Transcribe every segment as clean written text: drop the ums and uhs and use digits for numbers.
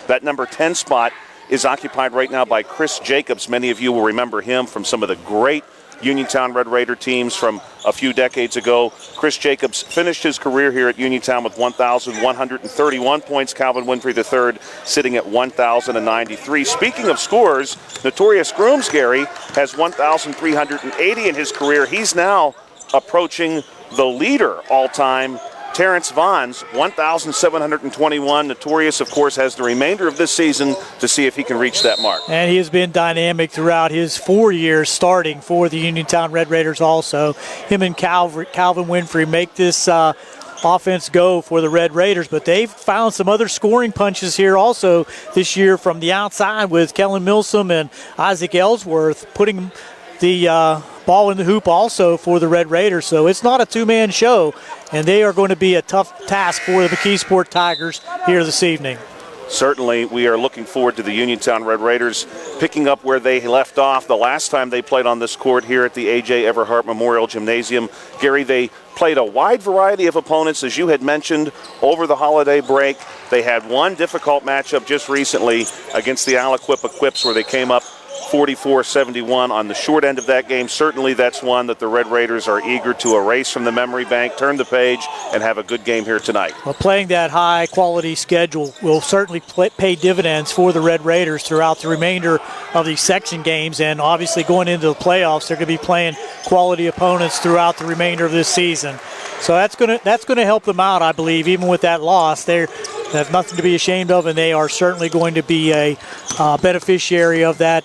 That number 10 spot is occupied right now by Chris Jacobs. Many of you will remember him from some of the great Uniontown Red Raider teams from a few decades ago. Chris Jacobs finished his career here at Uniontown with 1,131 points. Calvin Winfrey III sitting at 1,093. Speaking of scores, Notorious Grooms, Gary, has 1,380 in his career. He's now approaching the leader all-time, Terrence Vaughn's 1,721. Notorious, of course, has the remainder of this season to see if he can reach that mark. And he has been dynamic throughout his 4 years starting for the Uniontown Red Raiders also. Him and Calvin Winfrey make this offense go for the Red Raiders, but they've found some other scoring punches here also this year from the outside with Kellen Milsom and Isaac Ellsworth putting the ball in the hoop also for the Red Raiders. So it's not a two-man show, and they are going to be a tough task for the McKeesport Tigers here this evening. Certainly, we are looking forward to the Uniontown Red Raiders picking up where they left off the last time they played on this court here at the A.J. Everhart Memorial Gymnasium. Gary, they played a wide variety of opponents, as you had mentioned, over the holiday break. They had one difficult matchup just recently against the Aliquippa Quips where they came up 44-71 on the short end of that game. Certainly that's one that the Red Raiders are eager to erase from the memory bank, turn the page, and have a good game here tonight. Well, playing that high-quality schedule will certainly pay dividends for the Red Raiders throughout the remainder of these section games, and obviously going into the playoffs, they're going to be playing quality opponents throughout the remainder of this season. So that's going to help them out, I believe, even with that loss. They have nothing to be ashamed of, and they are certainly going to be a beneficiary of that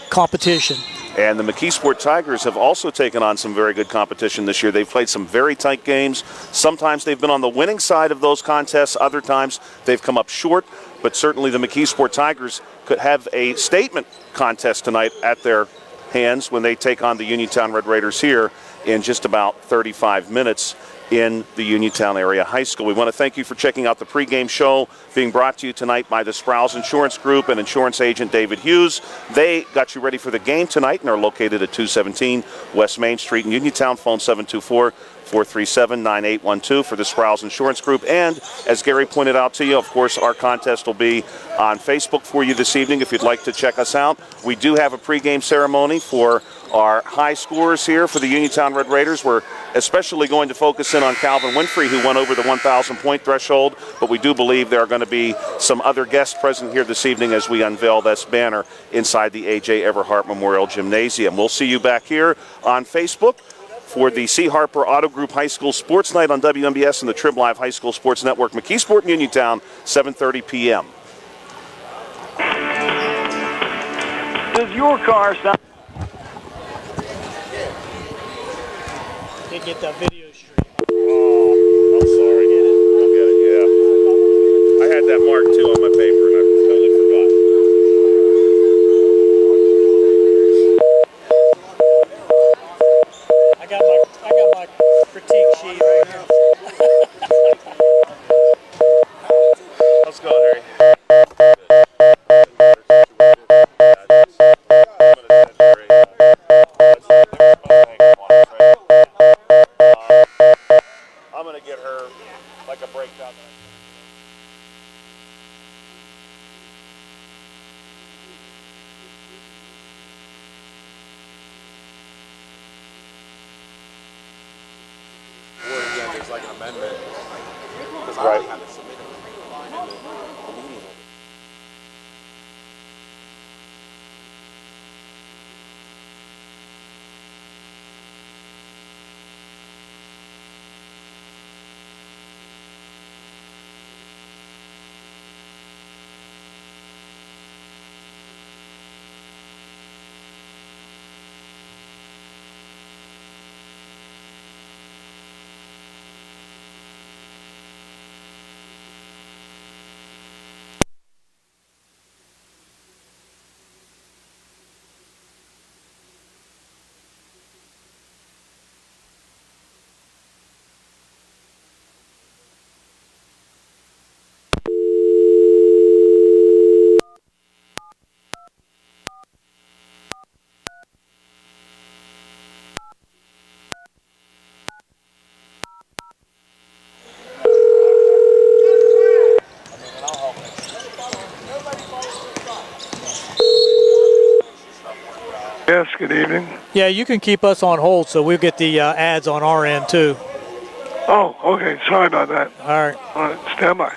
competition. And the McKeesport Tigers have also taken on some very good competition this year. They've played some very tight games. Sometimes they've been on the winning side of those contests. Other times they've come up short. But certainly the McKeesport Tigers could have a statement contest tonight at their hands when they take on the Uniontown Red Raiders here in just about 35 minutes in the Uniontown Area High School. We want to thank you for checking out the pregame show being brought to you tonight by the Sprouse Insurance Group and insurance agent David Hughes. They got you ready for the game tonight and are located at 217 West Main Street in Uniontown. Phone 724-437-9812 for the Sprouse Insurance Group. And as Gary pointed out to you, of course, our contest will be on Facebook for you this evening if you'd like to check us out. We do have a pregame ceremony for our high scorers here for the Uniontown Red Raiders. We're especially going to focus in on Calvin Winfrey, who went over the 1,000-point threshold, but we do believe there are going to be some other guests present here this evening as we unveil this banner inside the A.J. Everhart Memorial Gymnasium. We'll see you back here on Facebook for the C. Harper Auto Group High School Sports Night on WMBS and the Trib Live High School Sports Network. McKeesport and Uniontown, 7:30 p.m. Does your car sound... Didn't get that video straight. Oh, I'm sorry. I'll get it, yeah. I had that marked too on my paper and I totally forgot. I got my critique sheet right here. Let's go, Harry. I'm going to get her like a breakdown. Or again, there's like an amendment. Because I Right. already had to submit it. The meeting. Yes, good evening. Yeah, you can keep us on hold so we'll get the ads on our end too. Oh, okay. Sorry about that. All right. All right, stand by.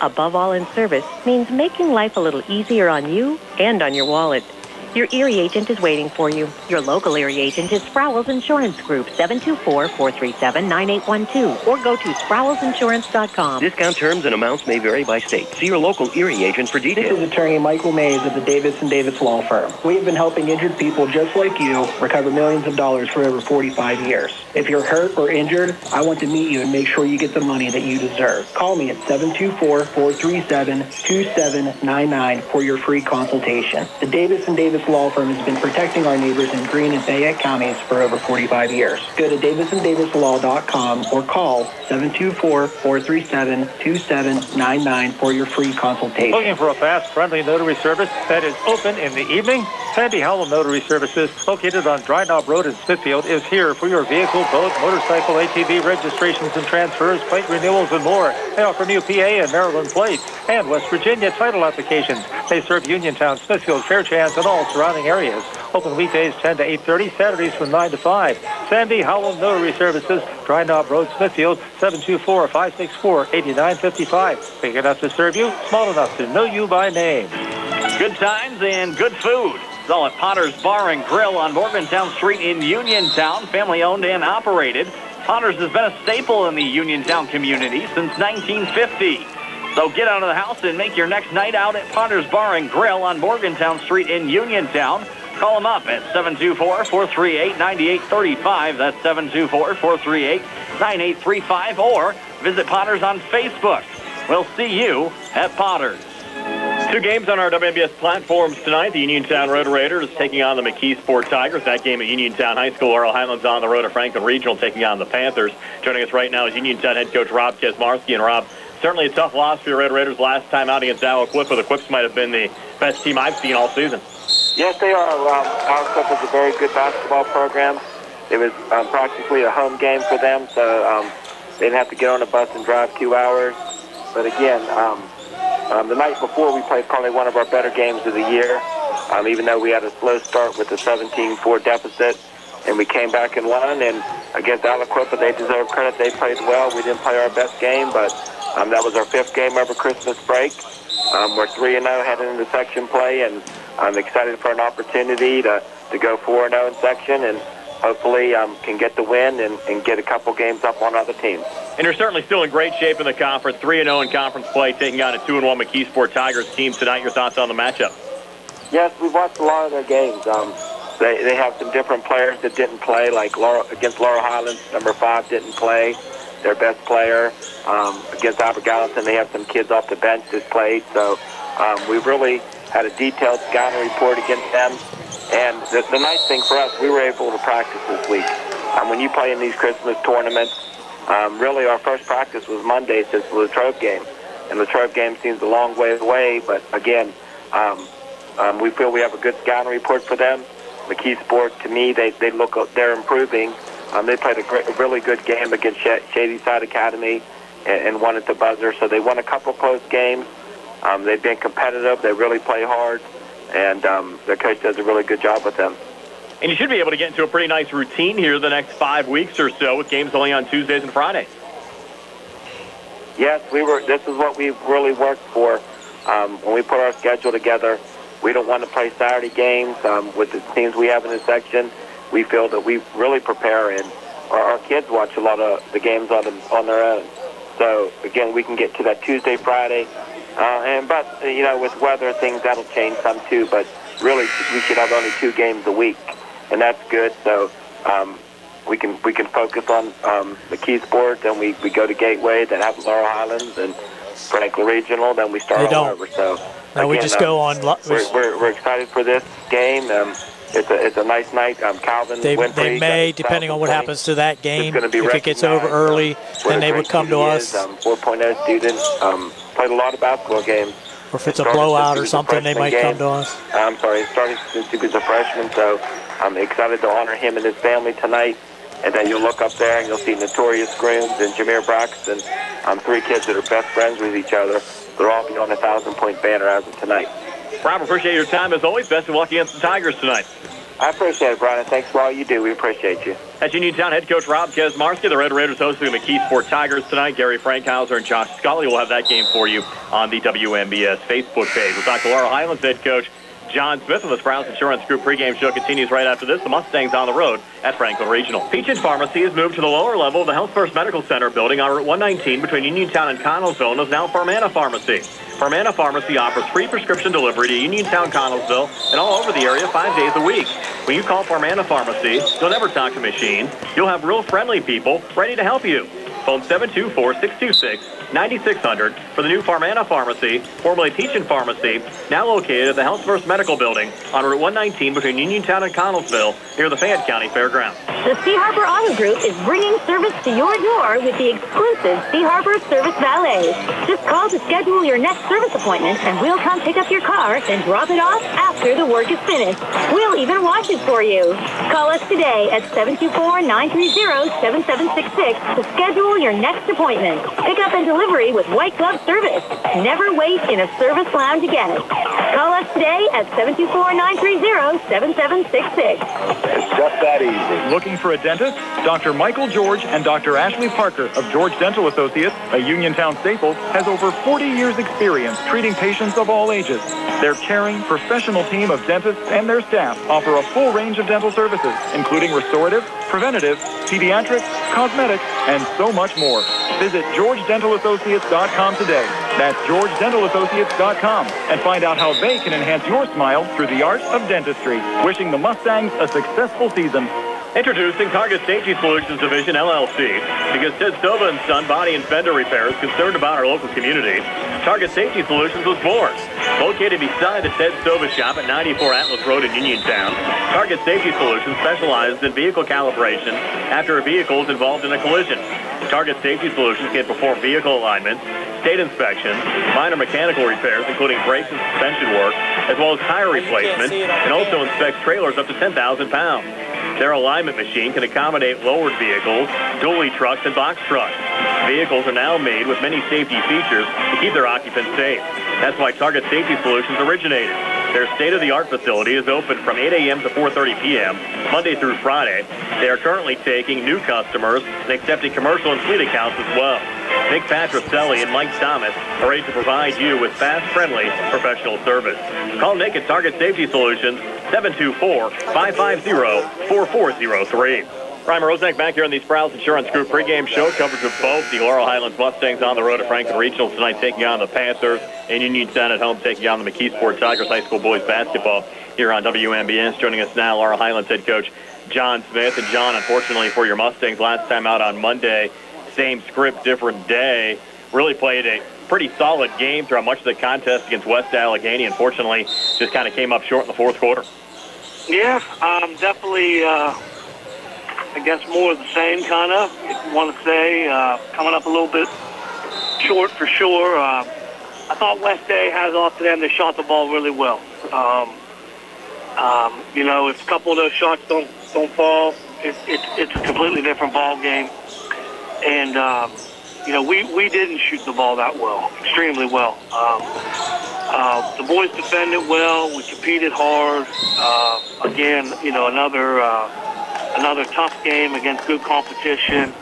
Above all in service means making life a little easier on you and on your wallet. Your Erie agent is waiting for you. Your local Erie agent is Sprowell's Insurance Group, 724-437-9812, or go to sprowellsinsurance.com. Discount terms and amounts may vary by state. See your local Erie agent for details. This is attorney Michael Mays of the Davis & Davis Law Firm. We have been helping injured people just like you recover millions of dollars for over 45 years. If you're hurt or injured, I want to meet you and make sure you get the money that you deserve. Call me at 724-437-2799 for your free consultation. The Davis & Davis Law Firm has been protecting our neighbors in Greene and Fayette counties for over 45 years. Go to davisanddavislaw.com or call 724-437-2799 for your free consultation. Looking for a fast, friendly notary service that is open in the evening? Sandy Howell Notary Services, located on Dry Knob Road in Smithfield, is here for your vehicle, boat, motorcycle, ATV registrations and transfers, plate renewals, and more. They offer new PA and Maryland plates and West Virginia title applications. They serve Uniontown, Smithfield, Fairchance, and all surrounding areas. Open weekdays 10 to 8:30, Saturdays from 9 to 5. Sandy Howell Notary Services, Dry Knob Road, Smithfield, 724-564-8955. Big enough to serve you, small enough to know you by name. Good times and good food. It's all at Potter's Bar and Grill on Morgantown Street in Uniontown, family owned and operated. Potter's has been a staple in the Uniontown community since 1950. So get out of the house and make your next night out at Potter's Bar and Grill on Morgantown Street in Uniontown. Call them up at 724-438-9835. That's 724-438-9835. Or visit Potter's on Facebook. We'll see you at Potter's. Two games on our WBS platforms tonight. The Uniontown Road Raiders taking on the McKeesport Tigers. That game at Uniontown High School. Laurel Highlands on the road at Franklin Regional taking on the Panthers. Joining us right now is Uniontown head coach Rob Kesmarski. And Rob, certainly a tough loss for your Red Raiders last time out against Aliquippa. The Quips might have been the best team I've seen all season. Yes, they are. Aliquippa is a very good basketball program. It was practically a home game for them, so they didn't have to get on a bus and drive 2 hours. But again, the night before we played probably one of our better games of the year, even though we had a slow start with a 17-4 deficit, and we came back and won. And against Aliquippa, they deserve credit. They played well. We didn't play our best game, but that was our fifth game over Christmas break. We're 3-0 heading into section play, and I'm excited for an opportunity to go 4-0 in section and hopefully can get the win and get a couple games up on other teams. And you're certainly still in great shape in the conference. 3-0 in conference play, taking on a 2-1 McKeesport Tigers team tonight. Your thoughts on the matchup? Yes, we've watched a lot of their games. They have some different players that didn't play, like against Laurel Highlands, number 5 didn't play, their best player. Against Albert Gallatin, they have some kids off the bench that played. So we've really had a detailed scouting report against them. And the nice thing for us, we were able to practice this week. When you play in these Christmas tournaments, really our first practice was Monday since the Latrobe game. And the Latrobe game seems a long way away, but again, we feel we have a good scouting report for them. McKeesport, to me, they're improving. They played a really good game against Shadyside Academy and won at the buzzer. So they won a couple close games. They've been competitive. They really play hard. And their coach does a really good job with them. And you should be able to get into a pretty nice routine here the next 5 weeks or so with games only on Tuesdays and Fridays. Yes, this is what we've really worked for. When we put our schedule together, we don't want to play Saturday games with the teams we have in the section. We feel that we really prepare, and our kids watch a lot of the games on their own. So, again, we can get to that Tuesday, Friday. But with weather things, that'll change some too. But really, we should have only 2 games a week, and that's good. So we can focus on McKeesport, then we go to Gateway, then have Laurel Highlands and Franklin Regional, then we start all over. So now we just go on. We're excited for this game. It's a nice night. Calvin Winfrey. They may, depending on what happens to that game, if it gets over early, then they would come to us. 4.0 student. Played a lot of basketball games. Or if it's a blowout or something, they might come to us. I'm sorry, starting since he was a freshman, so I'm excited to honor him and his family tonight. And then you'll look up there and you'll see Notorious Grooms and Jameer Braxton, 3 kids that are best friends with each other. They'll all be on a 1,000-point banner as of tonight. Rob, appreciate your time as always. Best of luck against the Tigers tonight. I appreciate it, Brian. Thanks for all you do. We appreciate you. That's Uniontown head coach Rob Kesmarski. The Red Raiders hosting the McKeesport Tigers tonight. Gary Frankhauser and Josh Scully will have that game for you on the WMBS Facebook page. We'll talk to Laurel Highlands head coach John Smith of the Sprouse Insurance Group pregame show continues right after this. The Mustangs on the road at Franklin Regional. Peach Pharmacy has moved to the lower level of the Health First Medical Center building on Route 119 between Uniontown and Connellsville and is now Farmana Pharmacy. Farmana Pharmacy offers free prescription delivery to Uniontown, Connellsville, and all over the area 5 days a week. When you call Farmana Pharmacy, you'll never talk to machines. You'll have real friendly people ready to help you. Phone 724-626-9600 for the new Farmana Pharmacy, formerly Peach Pharmacy, now located at the Health First Medical Building on Route 119 between Uniontown and Connellsville near the Fayette County Fairgrounds. The Sea Harbor Auto Group is bringing service to your door with the exclusive Sea Harbor Service Valet. Just call to schedule your next service appointment, and we'll come pick up your car and drop it off after the work is finished. We'll even wash it for you. Call us today at 724-930-7766 to schedule your next appointment. Pick up and delivery with white glove service. Never wait in a service lounge again. Call us today at 724-930-7766. It's just that easy. Looking for a dentist? Dr. Michael George and Dr. Ashley Parker of George Dental Associates, a Uniontown staple, has over 40 years experience treating patients of all ages. Their caring, professional team of dentists and their staff offer a full range of dental services, including restorative, preventative, pediatrics, cosmetics, and so much more. Visit GeorgeDentalAssociates.com today. That's GeorgeDentalAssociates.com and find out how they can enhance your smile through the art of dentistry. Wishing the Mustangs a successful season. Introducing Target Safety Solutions Division, LLC. Because Ted Sova and Son Body and Fender Repair is concerned about our local community, Target Safety Solutions was born. Located beside the Ted Sova shop at 94 Atlas Road in Uniontown, Target Safety Solutions specializes in vehicle calibration after a vehicle is involved in a collision. Target Safety Solutions can perform vehicle alignments, state inspections, minor mechanical repairs, including brakes and suspension work, as well as tire replacement, and also inspects trailers up to 10,000 pounds. Their alignment machine can accommodate lowered vehicles, dually trucks, and box trucks. Vehicles are now made with many safety features to keep their occupants safe. That's why Target Safety Solutions originated. Their state-of-the-art facility is open from 8 a.m. to 4:30 p.m., Monday through Friday. They are currently taking new customers and accepting commercial and fleet accounts as well. Nick Patricelli and Mike Thomas are ready to provide you with fast, friendly, professional service. Call Nick at Target Safety Solutions, 724-550-4403. Ryan Roseneck back here on the Sprouse Insurance Group pregame show. Coverage of both the Laurel Highlands Mustangs on the road at Franklin Regional tonight, taking on the Panthers, and Uniontown at home taking on the McKeesport Tigers high school boys basketball here on WMBS. Joining us now, Laurel Highlands head coach John Smith. And John, unfortunately for your Mustangs, last time out on Monday, same script, different day. Really played a pretty solid game throughout much of the contest against West Allegheny. Unfortunately, just kind of came up short in the fourth quarter. Yeah, definitely, I guess more of the same, kind of, if you want to say. Coming up a little bit short for sure. I thought West A has off to them. They shot the ball really well. You know, if a couple of those shots don't fall, it's a completely different ball game. And, you know, we didn't shoot the ball that well, extremely well. The boys defended well. We competed hard. Again, you know, another tough game against good competition,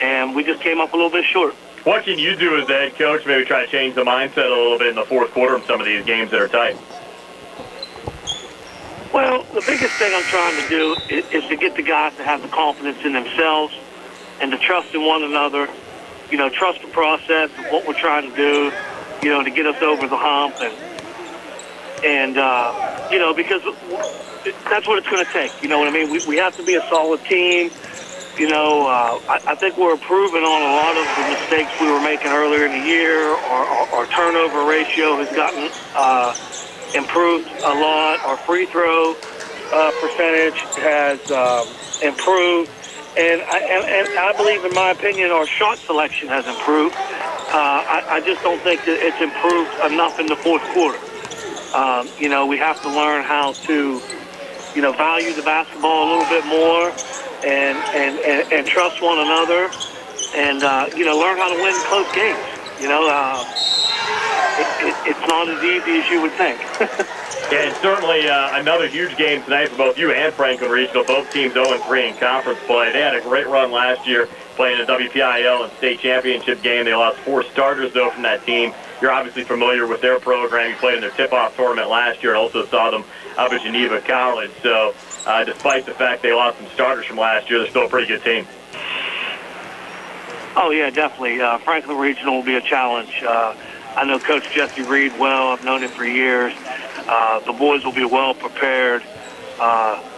and we just came up a little bit short. What can you do as the head coach, maybe try to change the mindset a little bit in the fourth quarter of some of these games that are tight? Well, the biggest thing I'm trying to do is to get the guys to have the confidence in themselves and to trust in one another, you know, trust the process of what we're trying to do, you know, to get us over the hump, and you know, because that's what it's going to take. You know what I mean? We have to be a solid team. You know, I think we're improving on a lot of the mistakes we were making earlier in the year. Our turnover ratio has gotten improved a lot. Our free throw percentage has improved. And I believe, in my opinion, our shot selection has improved. I just don't think that it's improved enough in the fourth quarter. You know, we have to learn how to, you know, value the basketball a little bit more and trust one another and, you know, learn how to win close games. You know, it's not as easy as you would think. Yeah, and certainly another huge game tonight for both you and Franklin Regional. Both teams 0-3 in conference play. They had a great run last year playing a WPIAL and state championship game. They lost 4 starters, though, from that team. You're obviously familiar with their program. You played in their tip-off tournament last year and also saw them up at Geneva College. So despite the fact they lost some starters from last year, they're still a pretty good team. Oh, yeah, definitely. Franklin Regional will be a challenge. I know Coach Jesse Reed well. I've known him for years. The boys will be well prepared.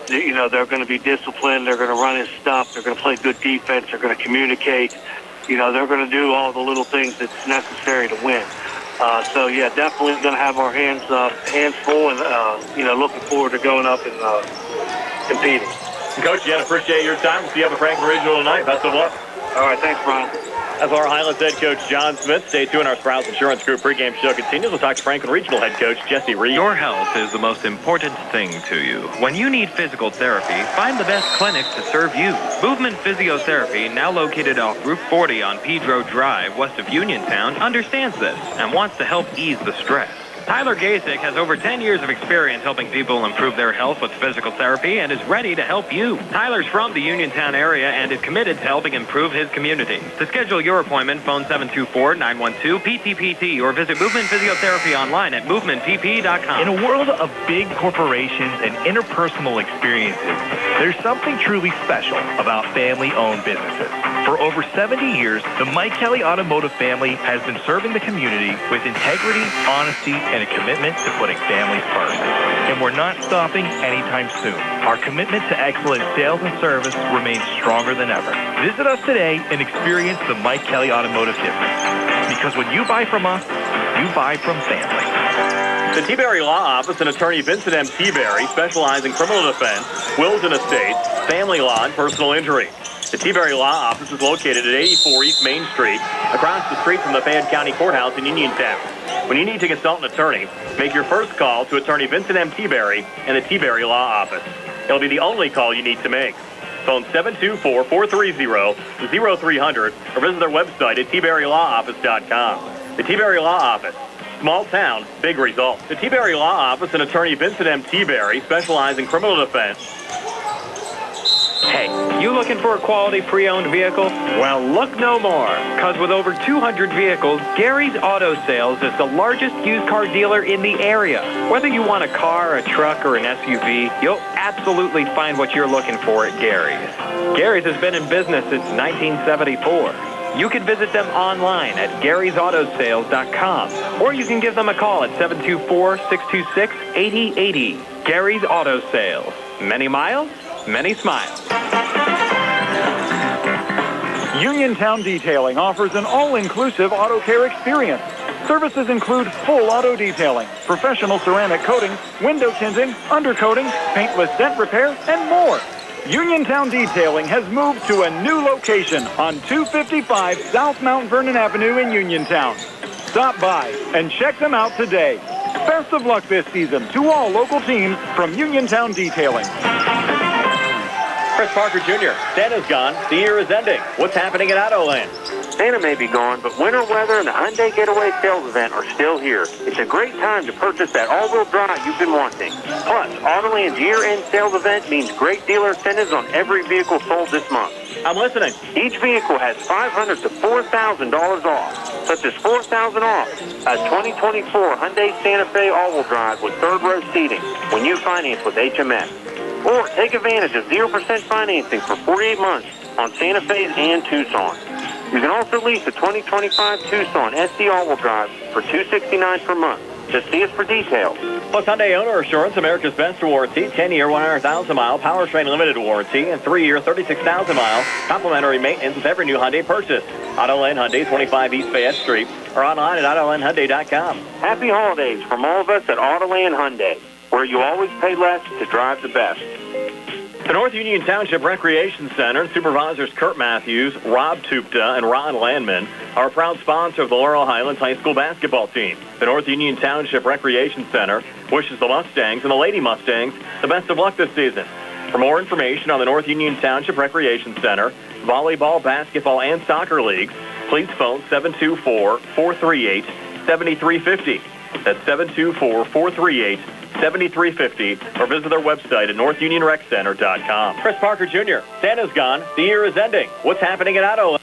They're going to be disciplined. They're going to run his stuff. They're going to play good defense. They're going to communicate. They're going to do all the little things that's necessary to win. So, yeah, definitely going to have our hands full and, looking forward to going up and competing. Coach, again, appreciate your time. We'll see you up at Franklin Regional tonight. Best of luck. All right, thanks, Brian. As our Highlands head coach John Smith. Stay tuned. Our Sprouse Insurance Group pregame show continues. We'll talk to Franklin Regional head coach Jesse Reed. Your health is the most important thing to you. When you need physical therapy, find the best clinic to serve you. Movement Physiotherapy, now located off Route 40 on Pedro Drive, west of Uniontown, understands this and wants to help ease the stress. Tyler Gasick has over 10 years of experience helping people improve their health with physical therapy and is ready to help you. Tyler's from the Uniontown area and is committed to helping improve his community. To schedule your appointment, phone 724-912-PTPT or visit Movement Physiotherapy online at movementpp.com. In a world of big corporations and interpersonal experiences, there's something truly special about family-owned businesses. For over 70 years, the Mike Kelly Automotive family has been serving the community with integrity, honesty, and a commitment to putting families first. And we're not stopping anytime soon. Our commitment to excellent sales and service remains stronger than ever. Visit us today and experience the Mike Kelly Automotive difference. Because when you buy from us, you buy from family. The T-Berry Law Office and attorney Vincent M. T-Berry specialize in criminal defense, wills and estates, family law, and personal injury. The T-Berry Law Office is located at 84 East Main Street, across the street from the Fayette County Courthouse in Uniontown. When you need to consult an attorney, make your first call to attorney Vincent M. T-Berry and the T-Berry Law Office. It'll be the only call you need to make. Phone 724-430-0300 or visit their website at tberrylawoffice.com. The T-Berry Law Office. Small town, big results. The T-Berry Law Office and attorney Vincent M. T-Berry specialize in criminal defense. Hey, you looking for a quality pre-owned vehicle? Well, look no more, because with over 200 vehicles, Gary's Auto Sales is the largest used car dealer in the area. Whether you want a car, a truck, or an SUV, you'll absolutely find what you're looking for at Gary's. Gary's has been in business since 1974. You can visit them online at Gary'sAutoSales.com, or you can give them a call at 724-626-8080. Gary's Auto Sales. Many miles, many smiles. Uniontown Detailing offers an all-inclusive auto care experience. Services include full auto detailing, professional ceramic coating, window tinting, undercoating, paintless dent repair, and more. Uniontown Detailing has moved to a new location on 255 South Mount Vernon Avenue in Uniontown. Stop by and check them out today. Best of luck this season to all local teams from Uniontown Detailing. Chris Parker Jr., Santa's gone. The year is ending. What's happening at Autoland? Santa may be gone, but winter weather and the Hyundai Getaway Sales Event are still here. It's a great time to purchase that all-wheel drive you've been wanting. Plus, Autoland's year-end sales event means great dealer incentives on every vehicle sold this month. I'm listening. Each vehicle has $500 to $4,000 off, such as $4,000 off a 2024 Hyundai Santa Fe all-wheel drive with third-row seating when you finance with HMS. Or take advantage of 0% financing for 48 months on Santa Fe's and Tucson. You can also lease a 2025 Tucson SC all-wheel drive for $269 per month. Just see us for details. Plus Hyundai Owner Assurance, America's best warranty, 10-year, 100,000-mile powertrain limited warranty, and 3-year, 36,000-mile complimentary maintenance with every new Hyundai purchase. Autoland Hyundai, 25 East Fayette Street, or online at AutolandHyundai.com. Happy holidays from all of us at Autoland Hyundai, where you always pay less to drive the best. The North Union Township Recreation Center, Supervisors Kurt Matthews, Rob Tupta, and Ron Landman are a proud sponsor of the Laurel Highlands High School basketball team. The North Union Township Recreation Center wishes the Mustangs and the Lady Mustangs the best of luck this season. For more information on the North Union Township Recreation Center, volleyball, basketball, and soccer leagues, please phone 724-438-8888. 724-438-7350. That's 724-438-7350, or visit their website at northunionreccenter.com. Chris Parker Jr., Santa's gone. The year is ending. What's happening at Auto?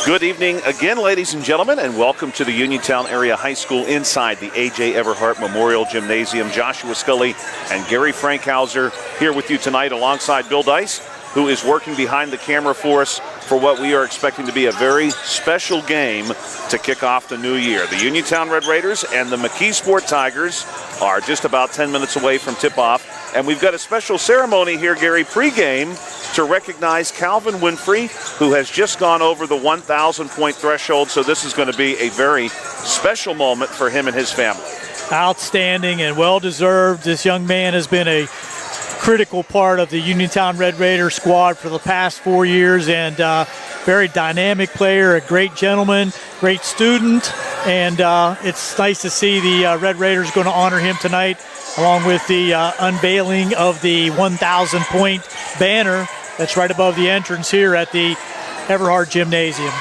Good evening again, ladies and gentlemen, and welcome to the Uniontown Area High School inside the A.J. Everhart Memorial Gymnasium. Joshua Scully and Gary Frankhauser here with you tonight alongside Bill Dice, who is working behind the camera for us for what we are expecting to be a very special game to kick off the new year. The Uniontown Red Raiders and the McKeesport Tigers are just about 10 minutes away from tip-off, and we've got a special ceremony here, Gary, pregame to recognize Calvin Winfrey, who has just gone over the 1,000-point threshold, so this is going to be a very special moment for him and his family. Outstanding and well-deserved. This young man has been a critical part of the Uniontown Red Raider squad for the past 4 years, and very dynamic player, a great gentleman, great student, and it's nice to see the Red Raiders going to honor him tonight, along with the unveiling of the 1,000-point banner that's right above the entrance here at the Everhart Gymnasium.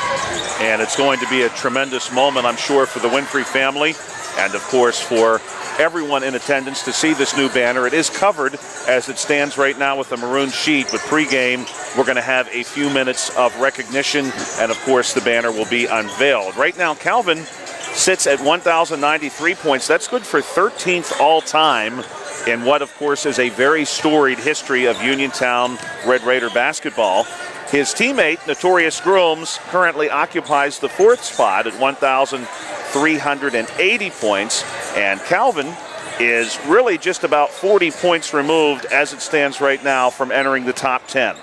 And it's going to be a tremendous moment, I'm sure, for the Winfrey family and, of course, for everyone in attendance to see this new banner. It is covered as it stands right now with a maroon sheet, but pregame we're going to have a few minutes of recognition, and, of course, the banner will be unveiled. Right now, Calvin sits at 1,093 points. That's good for 13th all-time in what, of course, is a very storied history of Uniontown Red Raider basketball. His teammate, Notorious Grooms, currently occupies the 4th spot at 1,380 points, and Calvin is really just about 40 points removed as it stands right now from entering the top 10.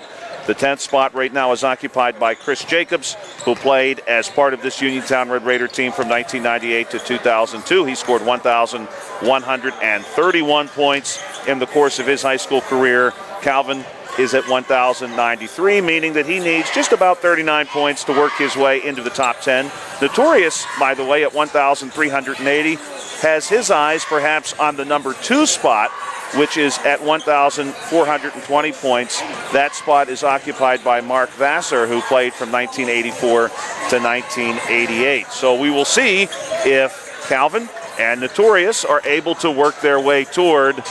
The 10th spot right now is occupied by Chris Jacobs, who played as part of this Uniontown Red Raider team from 1998 to 2002. He scored 1,131 points in the course of his high school career. Calvin is at 1,093, meaning that he needs just about 39 points to work his way into the top 10. Notorious, by the way, at 1,380, has his eyes perhaps on the number 2 spot, which is at 1,420 points. That spot is occupied by Mark Vassar, who played from 1984 to 1988. So we will see if Calvin and Notorious are able to work their way toward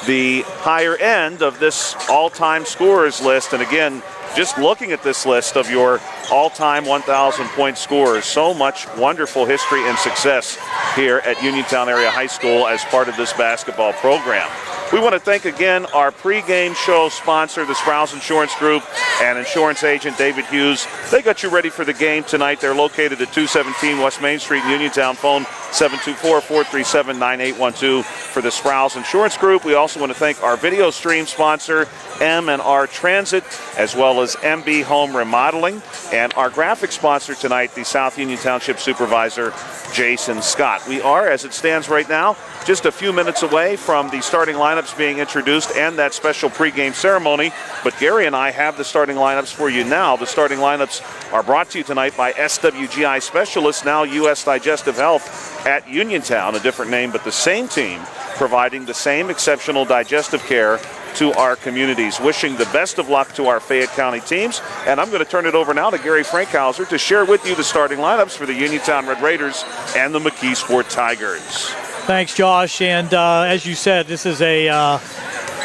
the higher end of this all-time scorers list. And again, just looking at this list of your all-time 1,000-point scorers, so much wonderful history and success here at Uniontown Area High School as part of this basketball program. We want to thank again our pregame show sponsor, the Sprouse Insurance Group, and insurance agent David Hughes. They got you ready for the game tonight. They're located at 217 West Main Street in Uniontown. Phone 724-437-9812 for the Sprouse Insurance Group. We also want to thank our video stream sponsor, M&R Transit, as well as MB Home Remodeling, and our graphic sponsor tonight, the South Union Township Supervisor, Jason Scott. We are, as it stands right now, just a few minutes away from the starting lineups being introduced and that special pregame ceremony. But Gary and I have the starting lineups for you now. The starting lineups are brought to you tonight by SWGI Specialists, now U.S. Digestive Health at Uniontown, a different name, but the same team, providing the same exceptional digestive care to our communities. Wishing the best of luck to our Fayette County teams. And I'm going to turn it over now to Gary Frankhauser to share with you the starting lineups for the Uniontown Red Raiders and the McKeesport Tigers. Thanks, Josh. And as you said, this is a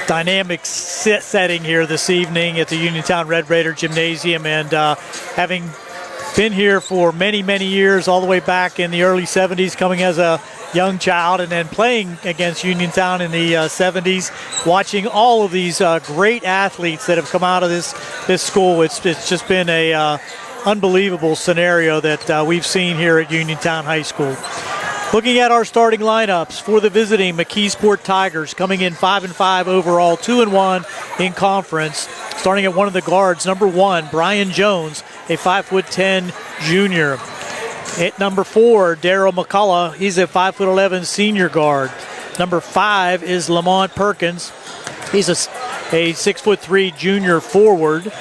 dynamic setting here this evening at the Uniontown Red Raider Gymnasium. And having been here for many, many years, all the way back in the early 70s, coming as a young child and then playing against Uniontown in the 70s, watching all of these great athletes that have come out of this school. It's just been a unbelievable scenario that we've seen here at Uniontown High School. Looking at our starting lineups for the visiting McKeesport Tigers, coming in 5-5 overall, 2-1 in conference. Starting at one of the guards, number 1, Brian Jones, a 5'10" junior. At number 4, Daryl McCullough. He's a 5'11" senior guard. Number 5 is Lamont Perkins. He's a 6'3" junior forward.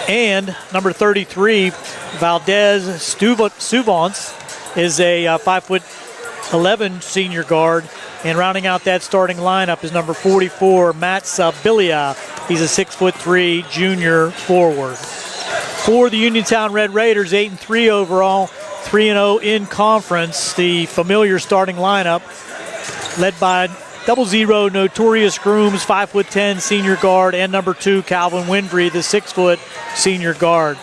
And number 33, Valdez Suvance, is a 5'11" senior guard. And rounding out that starting lineup is number 44, Matt Sabilia. He's a 6'3" junior forward. For the Uniontown Red Raiders, 8-3 overall, 3-0 in conference. The familiar starting lineup led by 00 Notorious Grooms, 5'10" senior guard, and number 2, Calvin Winfrey, the 6' senior guard.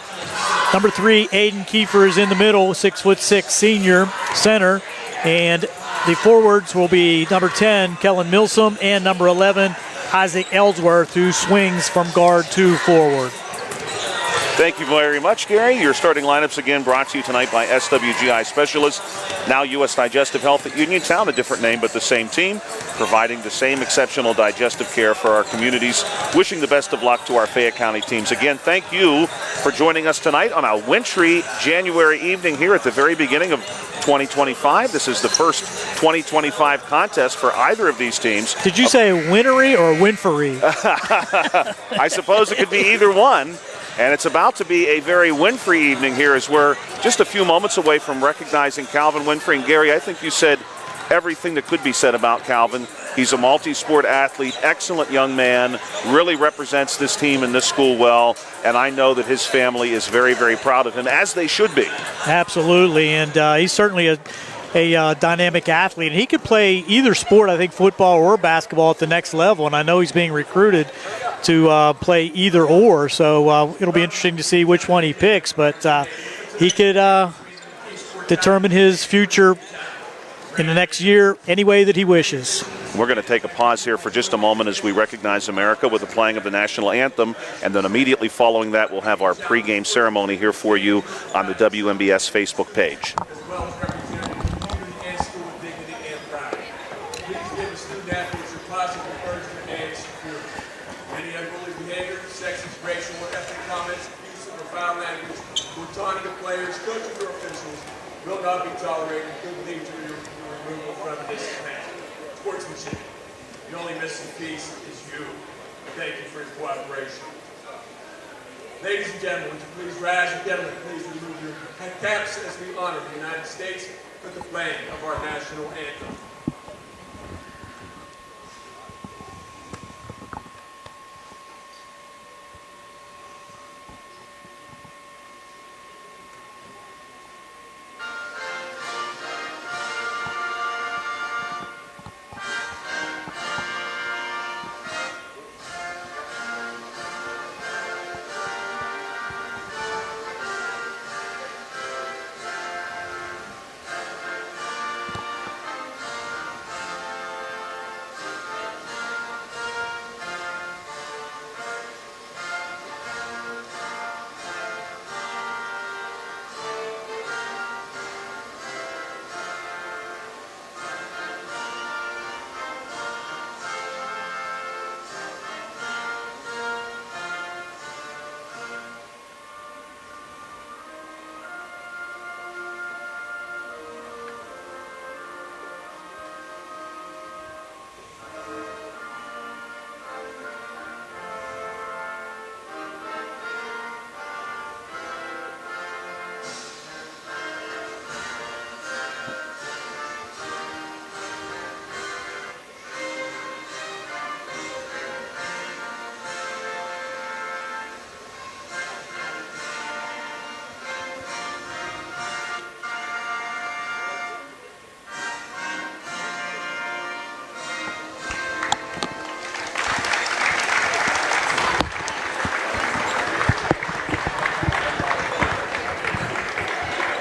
Number 3, Aiden Kiefer is in the middle, 6'6" senior center. And the forwards will be number 10, Kellen Milsom, and number 11, Isaac Ellsworth, who swings from guard to forward. Thank you very much, Gary. Your starting lineups again brought to you tonight by SWGI Specialists. Now U.S. Digestive Health at Uniontown, a different name but the same team, providing the same exceptional digestive care for our communities. Wishing the best of luck to our Fayette County teams. Again, thank you for joining us tonight on a wintry January evening here at the very beginning of 2025. This is the first 2025 contest for either of these teams. Did you say wintry or winfrey? I suppose it could be either one. And it's about to be a very Winfrey evening here as we're just a few moments away from recognizing Calvin Winfrey. And Gary, I think you said everything that could be said about Calvin. He's a multi-sport athlete, excellent young man, really represents this team and this school well. And I know that his family is very, very proud of him, as they should be. Absolutely. And he's certainly a dynamic athlete. And he could play either sport, I think football or basketball at the next level. And I know he's being recruited to play either or. So it'll be interesting to see which one he picks. But he could determine his future in the next year any way that he wishes. We're going to take a pause here for just a moment as we recognize America with the playing of the national anthem. And then immediately following that, we'll have our pregame ceremony here for you on the WMBS Facebook page. Players, coaches, or officials will not be tolerated and could lead to your removal from this event. Sportsmanship. The only missing piece is you. Thank you for your cooperation. Ladies and gentlemen, would you please rise, and gentlemen, please remove your caps as we honor the United States with the playing of our national anthem.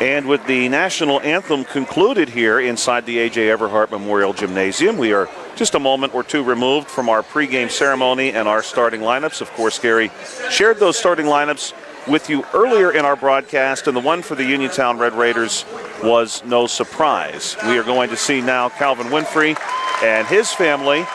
And with the national anthem concluded here inside the A.J. Everhart Memorial Gymnasium, we are just a moment or two removed from our pregame ceremony and our starting lineups. Of course, Gary shared those starting lineups with you earlier in our broadcast, and the one for the Uniontown Red Raiders was no surprise. We are going to see now Calvin Winfrey and his family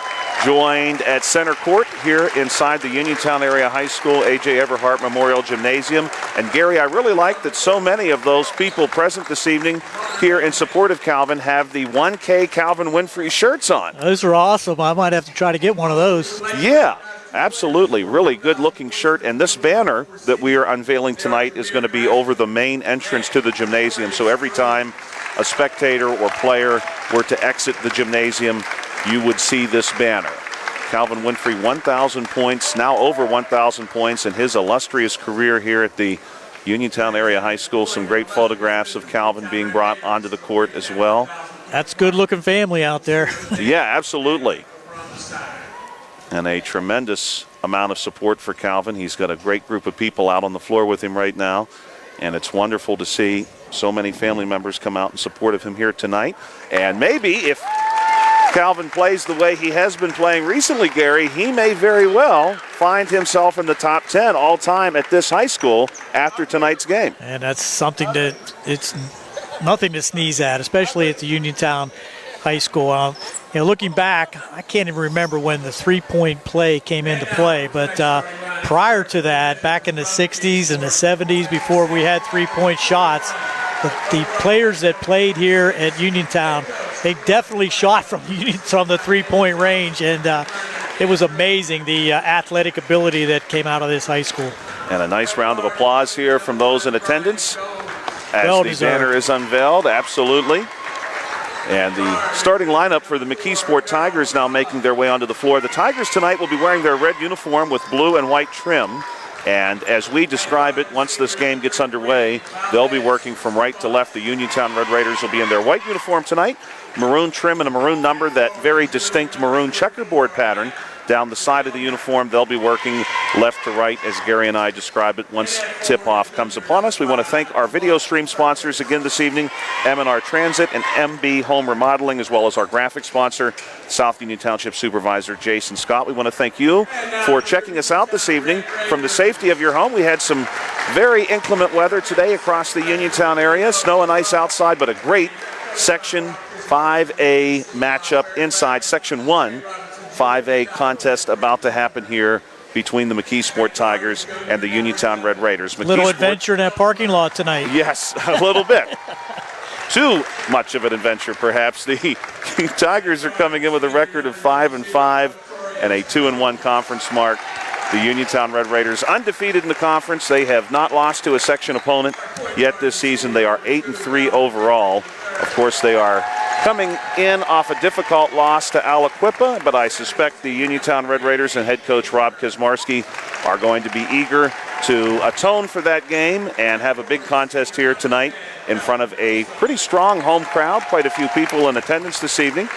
joined at center court here inside the Uniontown Area High School A.J. Everhart Memorial Gymnasium. And Gary, I really like that so many of those people present this evening here in support of Calvin have the 1K Calvin Winfrey shirts on. Those are awesome. I might have to try to get one of those. Yeah, absolutely. Really good looking shirt. And this banner that we are unveiling tonight is going to be over the main entrance to the gymnasium. So every time a spectator or player were to exit the gymnasium, you would see this banner. Calvin Winfrey, 1,000 points, now over 1,000 points in his illustrious career here at the Uniontown Area High School. Some great photographs of Calvin being brought onto the court as well. That's good-looking family out there. Yeah, absolutely. And a tremendous amount of support for Calvin. He's got a great group of people out on the floor with him right now. And it's wonderful to see so many family members come out in support of him here tonight. And maybe if Calvin plays the way he has been playing recently, Gary, he may very well find himself in the top 10 all-time at this high school after tonight's game. And that's something that it's nothing to sneeze at, especially at the Uniontown High School. Looking back, I can't even remember when the three-point play came into play, but prior to that, back in the 60s and the 70s, before we had three-point shots, the players that played here at Uniontown, they definitely shot from the three-point range, and it was amazing, the athletic ability that came out of this high school. And a nice round of applause here from those in attendance as the banner is unveiled. Absolutely. And the starting lineup for the McKeesport Tigers now making their way onto the floor. The Tigers tonight will be wearing their red uniform with blue and white trim. And as we describe it, once this game gets underway, they'll be working from right to left. The Uniontown Red Raiders will be in their white uniform tonight, maroon trim and a maroon number, that very distinct maroon checkerboard pattern down the side of the uniform. They'll be working left to right as Gary and I describe it once tip-off comes upon us. We want to thank our video stream sponsors again this evening, M&R Transit and MB Home Remodeling, as well as our graphic sponsor, South Union Township Supervisor Jason Scott. We want to thank you for checking us out this evening from the safety of your home. We had some very inclement weather today across the Uniontown area, snow and ice outside, but a great Section 5A matchup inside. Section 1 5A contest about to happen here between the McKeesport Tigers and the Uniontown Red Raiders. Little adventure in that parking lot tonight. Yes, a little bit. Too much of an adventure, perhaps. The Tigers are coming in with a record of 5-5 and a 2-1 conference mark. The Uniontown Red Raiders undefeated in the conference. They have not lost to a section opponent yet this season. They are 8-3 overall. Of course, they are coming in off a difficult loss to Aliquippa, but I suspect the Uniontown Red Raiders and head coach Rob Kaczmarski are going to be eager to atone for that game and have a big contest here tonight in front of a pretty strong home crowd. Quite a few people in attendance this evening.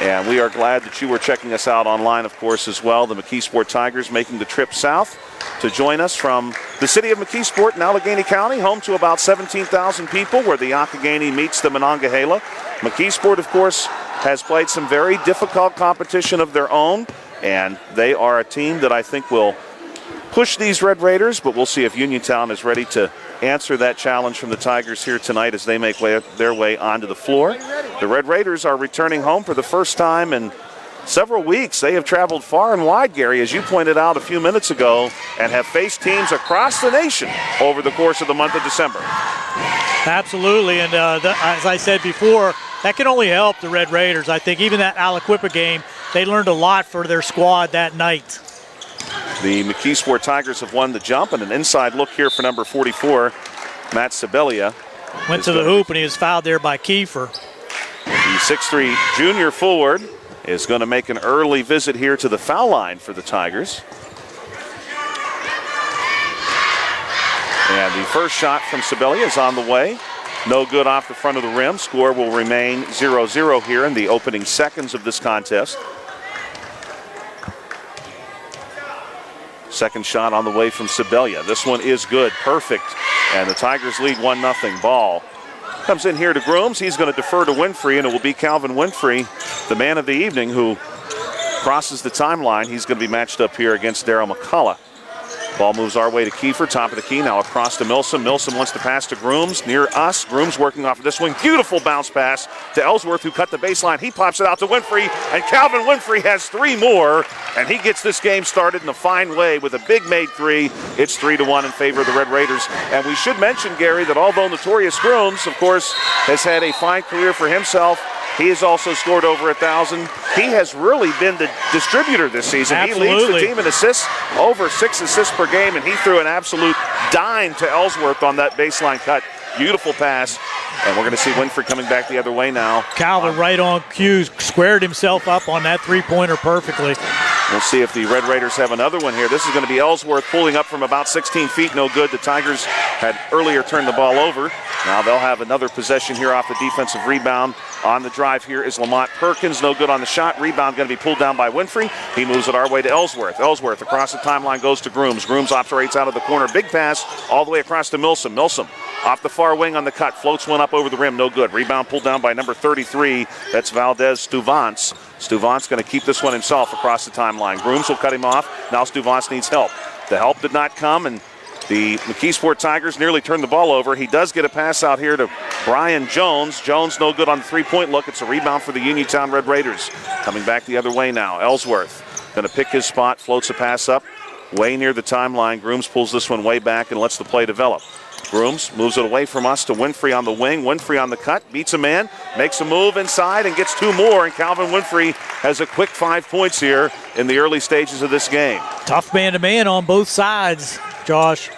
And we are glad that you were checking us out online, of course, as well. The McKeesport Tigers making the trip south to join us from the city of McKeesport in Allegheny County, home to about 17,000 people, where the Youghiogheny meets the Monongahela. McKeesport, of course, has played some very difficult competition of their own, and they are a team that I think will push these Red Raiders, but we'll see if Uniontown is ready to answer that challenge from the Tigers here tonight as they make their way onto the floor. The Red Raiders are returning home for the first time in several weeks. They have traveled far and wide, Gary, as you pointed out a few minutes ago, and have faced teams across the nation over the course of the month of December. Absolutely, and as I said before, that can only help the Red Raiders. I think even that Aliquippa game, they learned a lot for their squad that night. The McKeesport Tigers have won the jump, and an inside look here for number 44, Matt Sibelia. Went to the hoop, and he was fouled there by Kiefer. The 6'3" junior forward is going to make an early visit here to the foul line for the Tigers. And the first shot from Sibelia is on the way. No good off the front of the rim. Score will remain 0-0 here in the opening seconds of this contest. Second shot on the way from Sibelia. This one is good, perfect. And the Tigers lead 1-0. Ball comes in here to Grooms. He's going to defer to Winfrey, and it will be Calvin Winfrey, the man of the evening, who crosses the timeline. He's going to be matched up here against Darryl McCullough. Ball moves our way to Kiefer, top of the key, now across to Milsom. Milsom wants to pass to Grooms, near us. Grooms working off of this swing. Beautiful bounce pass to Ellsworth, who cut the baseline. He pops it out to Winfrey, and Calvin Winfrey has three more, and he gets this game started in a fine way with a big made three. It's 3-1 in favor of the Red Raiders. And we should mention, Gary, that although Notorious Grooms, of course, has had a fine career for himself, he has also scored over 1,000. He has really been the distributor this season. Absolutely. He leads the team in assists, over 6 assists per game, and he threw an absolute dime to Ellsworth on that baseline cut. Beautiful pass. And we're going to see Winfrey coming back the other way now. Calvin right on cue, squared himself up on that three-pointer perfectly. We'll see if the Red Raiders have another one here. This is going to be Ellsworth pulling up from about 16 feet. No good. The Tigers had earlier turned the ball over. Now they'll have another possession here off the defensive rebound. On the drive here is Lamont Perkins. No good on the shot. Rebound going to be pulled down by Winfrey. He moves it our way to Ellsworth. Ellsworth across the timeline goes to Grooms. Grooms operates out of the corner. Big pass all the way across to Milsom. Milsom off the far wing on the cut. Floats one up over the rim. No good. Rebound pulled down by number 33. That's Valdez Stuvance. Stuvance going to keep this one himself across the timeline. Grooms will cut him off. Now Stuvance needs help. The help did not come, and the McKeesport Tigers nearly turned the ball over. He does get a pass out here to Brian Jones. Jones no good on the three-point look. It's a rebound for the Uniontown Red Raiders. Coming back the other way now. Ellsworth going to pick his spot, floats a pass up way near the timeline. Grooms pulls this one way back and lets the play develop. Grooms moves it away from us to Winfrey on the wing. Winfrey on the cut, beats a man, makes a move inside and gets two more. And Calvin Winfrey has a quick 5 points here in the early stages of this game. Tough man-to-man on both sides, Josh.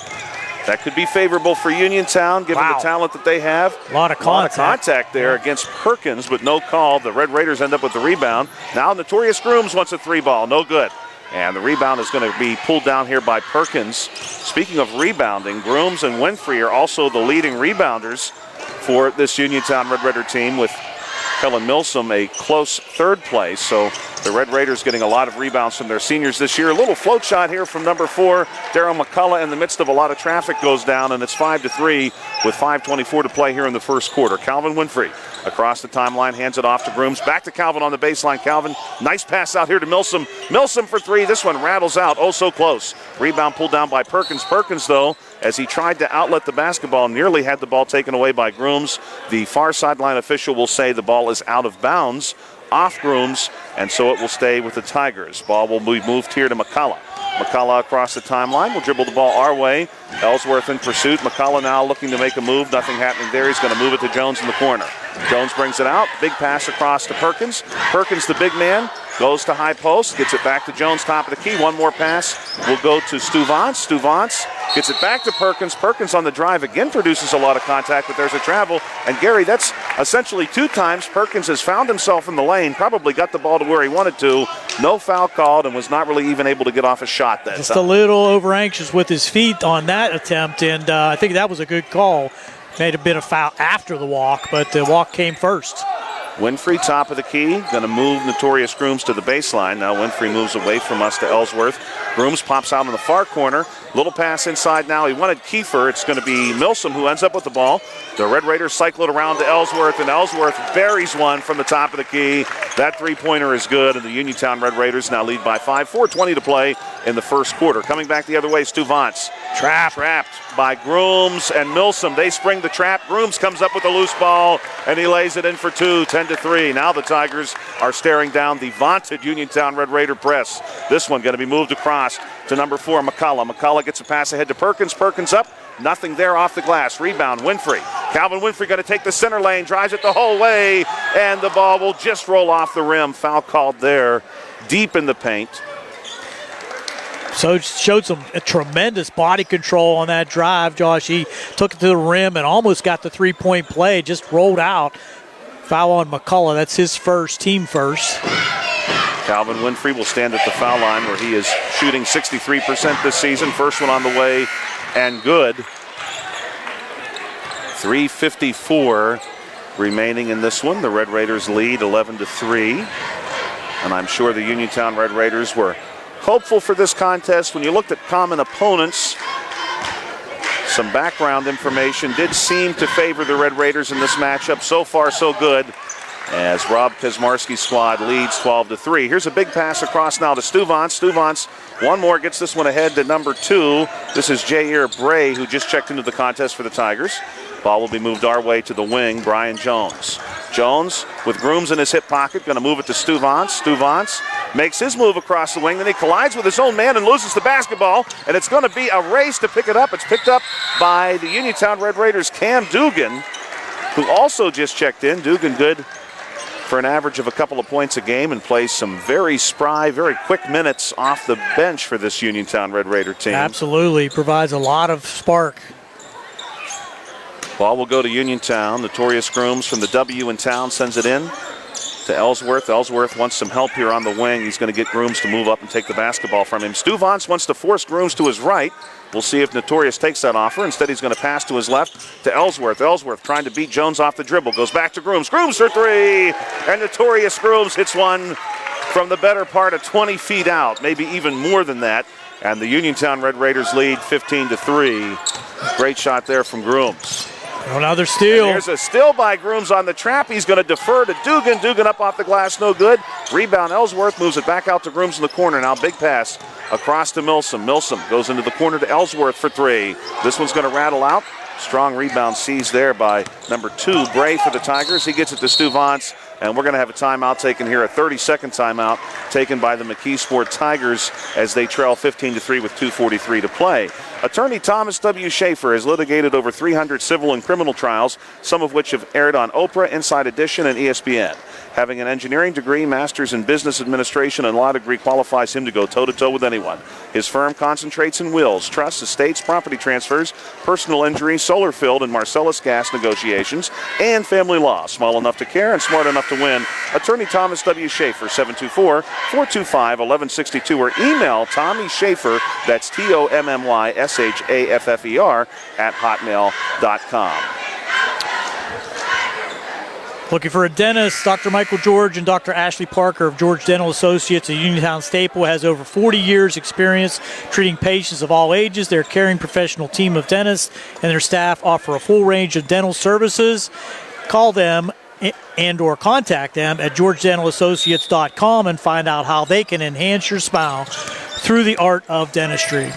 That could be favorable for Uniontown, given the talent that they have. A lot of contact there against Perkins, but no call. The Red Raiders end up with the rebound. Now Notorious Grooms wants a three ball, no good. And the rebound is going to be pulled down here by Perkins. Speaking of rebounding, Grooms and Winfrey are also the leading rebounders for this Uniontown Red Raider team, with Kellen Milsom a close third place. So the Red Raiders getting a lot of rebounds from their seniors this year. A little float shot here from number 4, Daryl McCullough, in the midst of a lot of traffic, goes down, and it's 5-3 with 5:24 to play here in the first quarter. Calvin Winfrey across the timeline, hands it off to Grooms. Back to Calvin on the baseline. Calvin, nice pass out here to Milsom. Milsom for three. This one rattles out. Oh, so close. Rebound pulled down by Perkins. Perkins, though, as he tried to outlet the basketball, nearly had the ball taken away by Grooms. The far sideline official will say the ball is out of bounds off Grooms, and so it will stay with the Tigers. Ball will be moved here to McCullough. McCullough across the timeline will dribble the ball our way. Ellsworth in pursuit. McCullough now looking to make a move. Nothing happening there. He's going to move it to Jones in the corner. Jones brings it out. Big pass across to Perkins. Perkins, the big man, goes to high post. Gets it back to Jones, top of the key. One more pass will go to Stuvance. Stuvance gets it back to Perkins. Perkins on the drive again produces a lot of contact, but there's a travel. And Gary, that's essentially 2 times Perkins has found himself in the lane, probably got the ball to where he wanted to. No foul called, and was not really even able to get off a shot that Just a little over anxious with his feet on that attempt, and I think that was a good call. May have been a foul after the walk, but the walk came first. Winfrey, top of the key, going to move Notorious Grooms to the baseline. Now Winfrey moves away from us to Ellsworth. Grooms pops out in the far corner. Little pass inside now. He wanted Kiefer. It's going to be Milsom who ends up with the ball. The Red Raiders cycle it around to Ellsworth, and Ellsworth buries one from the top of the key. That three-pointer is good, and the Uniontown Red Raiders now lead by 5. 4:20 to play in the first quarter. Coming back the other way, Stuvance. Trapped by Grooms and Milsom. They spring the trap. Grooms comes up with a loose ball, and he lays it in for 2, 10-3. Now the Tigers are staring down the vaunted Uniontown Red Raider press. This one going to be moved across to number 4, McCullough. McCullough gets a pass ahead to Perkins. Perkins up. Nothing there off the glass. Rebound, Winfrey. Calvin Winfrey going to take the center lane, drives it the whole way, and the ball will just roll off the rim. Foul called there, deep in the paint. So showed some tremendous body control on that drive, Josh. He took it to the rim and almost got the three-point play, just rolled out. Foul on McCullough. That's his first, team first. Calvin Winfrey will stand at the foul line where he is shooting 63% this season. First one on the way and good. 3:54 remaining in this one. The Red Raiders lead 11-3. And I'm sure the Uniontown Red Raiders were hopeful for this contest. When you looked at common opponents, some background information did seem to favor the Red Raiders in this matchup. So far, so good, as Rob Kazmarski's squad leads 12-3. Here's a big pass across now to Stuvance. Stuvance, one more, gets this one ahead to number 2. This is Jair Bray, who just checked into the contest for the Tigers. Ball will be moved our way to the wing, Brian Jones. Jones, with Grooms in his hip pocket, going to move it to Stuvance. Stuvance makes his move across the wing, then he collides with his own man and loses the basketball, and it's going to be a race to pick it up. It's picked up by the Uniontown Red Raiders' Cam Dugan, who also just checked in. Dugan good for an average of a couple of points a game and plays some very spry, very quick minutes off the bench for this Uniontown Red Raider team. Absolutely, provides a lot of spark. Ball will go to Uniontown. Notorious Grooms from the W in town sends it in. to Ellsworth. Ellsworth wants some help here on the wing. He's going to get Grooms to move up and take the basketball from him. Stu Vance wants to force Grooms to his right. We'll see if Notorious takes that offer. Instead, he's going to pass to his left to Ellsworth. Ellsworth trying to beat Jones off the dribble. Goes back to Grooms. Grooms for three. And Notorious Grooms hits one from the better part of 20 feet out, maybe even more than that. And the Uniontown Red Raiders lead 15-3. Great shot there from Grooms. Another steal. And here's a steal by Grooms on the trap. He's going to defer to Dugan. Dugan up off the glass, no good. Rebound, Ellsworth moves it back out to Grooms in the corner. Now big pass across to Milsom. Milsom goes into the corner to Ellsworth for three. This one's going to rattle out. Strong rebound seized there by number 2, Bray for the Tigers. He gets it to Stu Vance, and we're going to have a timeout taken here, a 30-second timeout taken by the McKeesport Tigers as they trail 15-3 with 2:43 to play. Attorney Thomas W. Schaefer has litigated over 300 civil and criminal trials, some of which have aired on Oprah, Inside Edition, and ESPN. Having an engineering degree, master's in business administration, and law degree qualifies him to go toe-to-toe with anyone. His firm concentrates in wills, trusts, estates, property transfers, personal injury, solar field, and Marcellus gas negotiations, and family law. Small enough to care and smart enough to win. Attorney Thomas W. Schaefer, 724-425-1162, or email Tommy Schaefer, that's TOMMYSHAFFER, at hotmail.com. Looking for a dentist, Dr. Michael George and Dr. Ashley Parker of George Dental Associates, a Uniontown staple, has over 40 years experience treating patients of all ages. They're a caring professional team of dentists, and their staff offer a full range of dental services. Call them and or contact them at georgedentalassociates.com and find out how they can enhance your smile through the art of dentistry.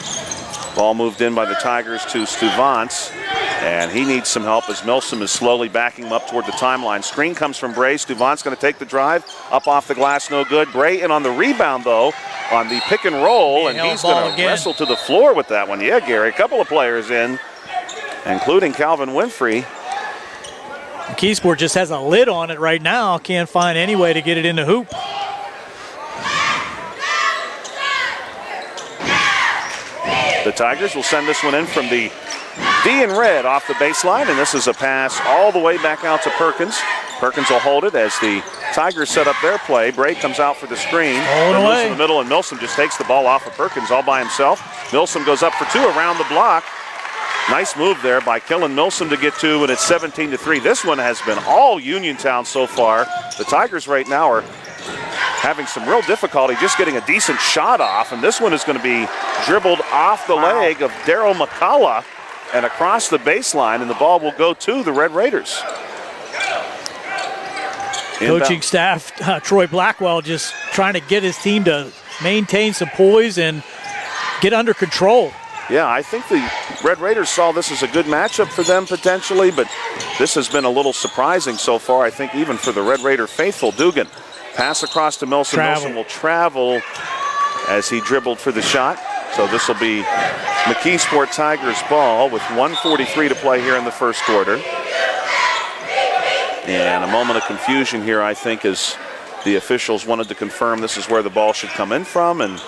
Ball moved in by the Tigers to Stu Vance, and he needs some help as Milsom is slowly backing him up toward the timeline. Screen comes from Bray. Stu Vance going to take the drive. Up off the glass, no good. Bray in on the rebound, though, on the pick and roll, and he's going to wrestle to the floor with that one. Yeah, Gary, a couple of players in, including Calvin Winfrey. McKeesport just has a lid on it right now. Can't find any way to get it in the hoop. The Tigers will send this one in from the D in red off the baseline, and this is a pass all the way back out to Perkins. Perkins will hold it as the Tigers set up their play. Bray comes out for the screen. Away. In the middle, and Milsom just takes the ball off of Perkins all by himself. Milsom goes up for two around the block. Nice move there by Killen Milsom to get two, and it's 17-3. This one has been all Uniontown so far. The Tigers right now are having some real difficulty just getting a decent shot off, and this one is going to be dribbled off the leg of Daryl McCullough and across the baseline, and the ball will go to the Red Raiders. Coaching staff, Troy Blackwell, just trying to get his team to maintain some poise and get under control. Yeah, I think the Red Raiders saw this as a good matchup for them potentially, but this has been a little surprising so far, I think, even for the Red Raider faithful. Dugan, pass across to Milsom. Milsom will travel as he dribbled for the shot. So this will be McKeesport Tigers ball with 1:43 to play here in the first quarter. And a moment of confusion here, I think, as the officials wanted to confirm this is where the ball should come in from, and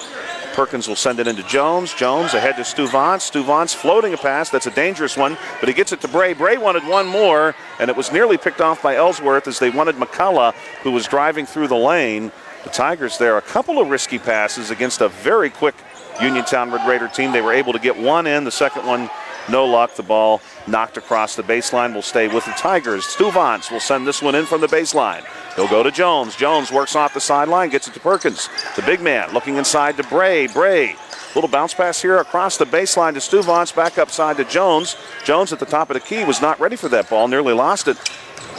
Perkins will send it into Jones. Jones ahead to Stu Vance. Stu Vance floating a pass. That's a dangerous one, but he gets it to Bray. Bray wanted one more, and it was nearly picked off by Ellsworth as they wanted McCullough, who was driving through the lane. The Tigers there, a couple of risky passes against a very quick Uniontown Red Raider team. They were able to get one in. The second one, no luck. The ball knocked across the baseline will stay with the Tigers. Stu Vance will send this one in from the baseline. He'll go to Jones. Jones works off the sideline, gets it to Perkins. The big man looking inside to Bray. Bray, little bounce pass here across the baseline to Stu Vance, back upside to Jones. Jones at the top of the key was not ready for that ball, nearly lost it.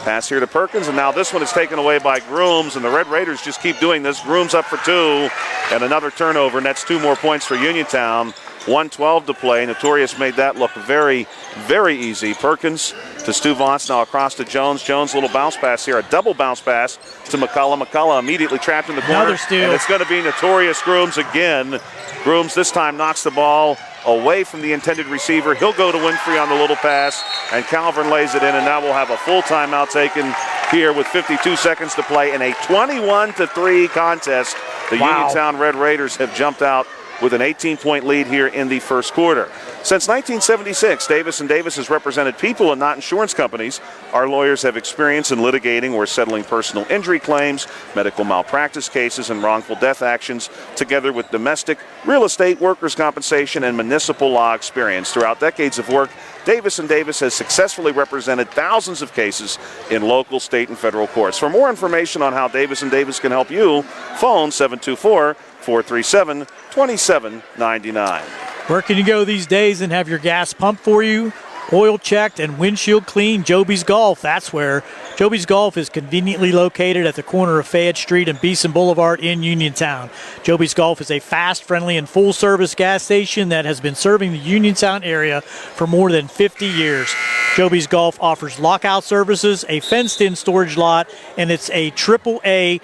Pass here to Perkins, and now this one is taken away by Grooms, and the Red Raiders just keep doing this. Grooms up for two, and another turnover, and that's 2 more points for Uniontown. 1:12 to play. Notorious made that look very, very easy. Perkins to Stu Vance, now across to Jones. Jones, little bounce pass here, a double bounce pass to McCullough. McCullough immediately trapped in the corner. Another steal. And it's going to be Notorious Grooms again. Grooms this time knocks the ball away from the intended receiver. He'll go to Winfrey on the little pass, and Calvin lays it in, and now we'll have a full timeout taken here with 52 seconds to play in a 21-3 contest. The Uniontown Red Raiders have jumped out with an 18-point lead here in the first quarter. Since 1976, Davis & Davis has represented people and not insurance companies. Our lawyers have experience in litigating or settling personal injury claims, medical malpractice cases, and wrongful death actions, together with domestic, real estate, workers' compensation, and municipal law experience. Throughout decades of work, Davis & Davis has successfully represented thousands of cases in local, state, and federal courts. For more information on how Davis & Davis can help you, phone 724-437-2799. Where can you go these days and have your gas pumped for you, oil checked, and windshield cleaned? Joby's Golf, that's where. Joby's Golf is conveniently located at the corner of Fayette Street and Beeson Boulevard in Uniontown. Joby's Golf is a fast, friendly, and full-service gas station that has been serving the Uniontown area for more than 50 years. Joby's Golf offers lockout services, a fenced-in storage lot, and it's a AAA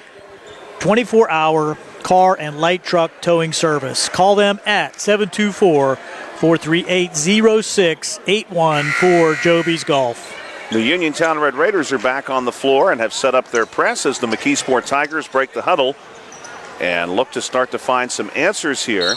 24-hour car and light truck towing service. Call them at 724-438-0681 for Joby's Golf. The Uniontown Red Raiders are back on the floor and have set up their press as the McKeesport Tigers break the huddle and look to start to find some answers here.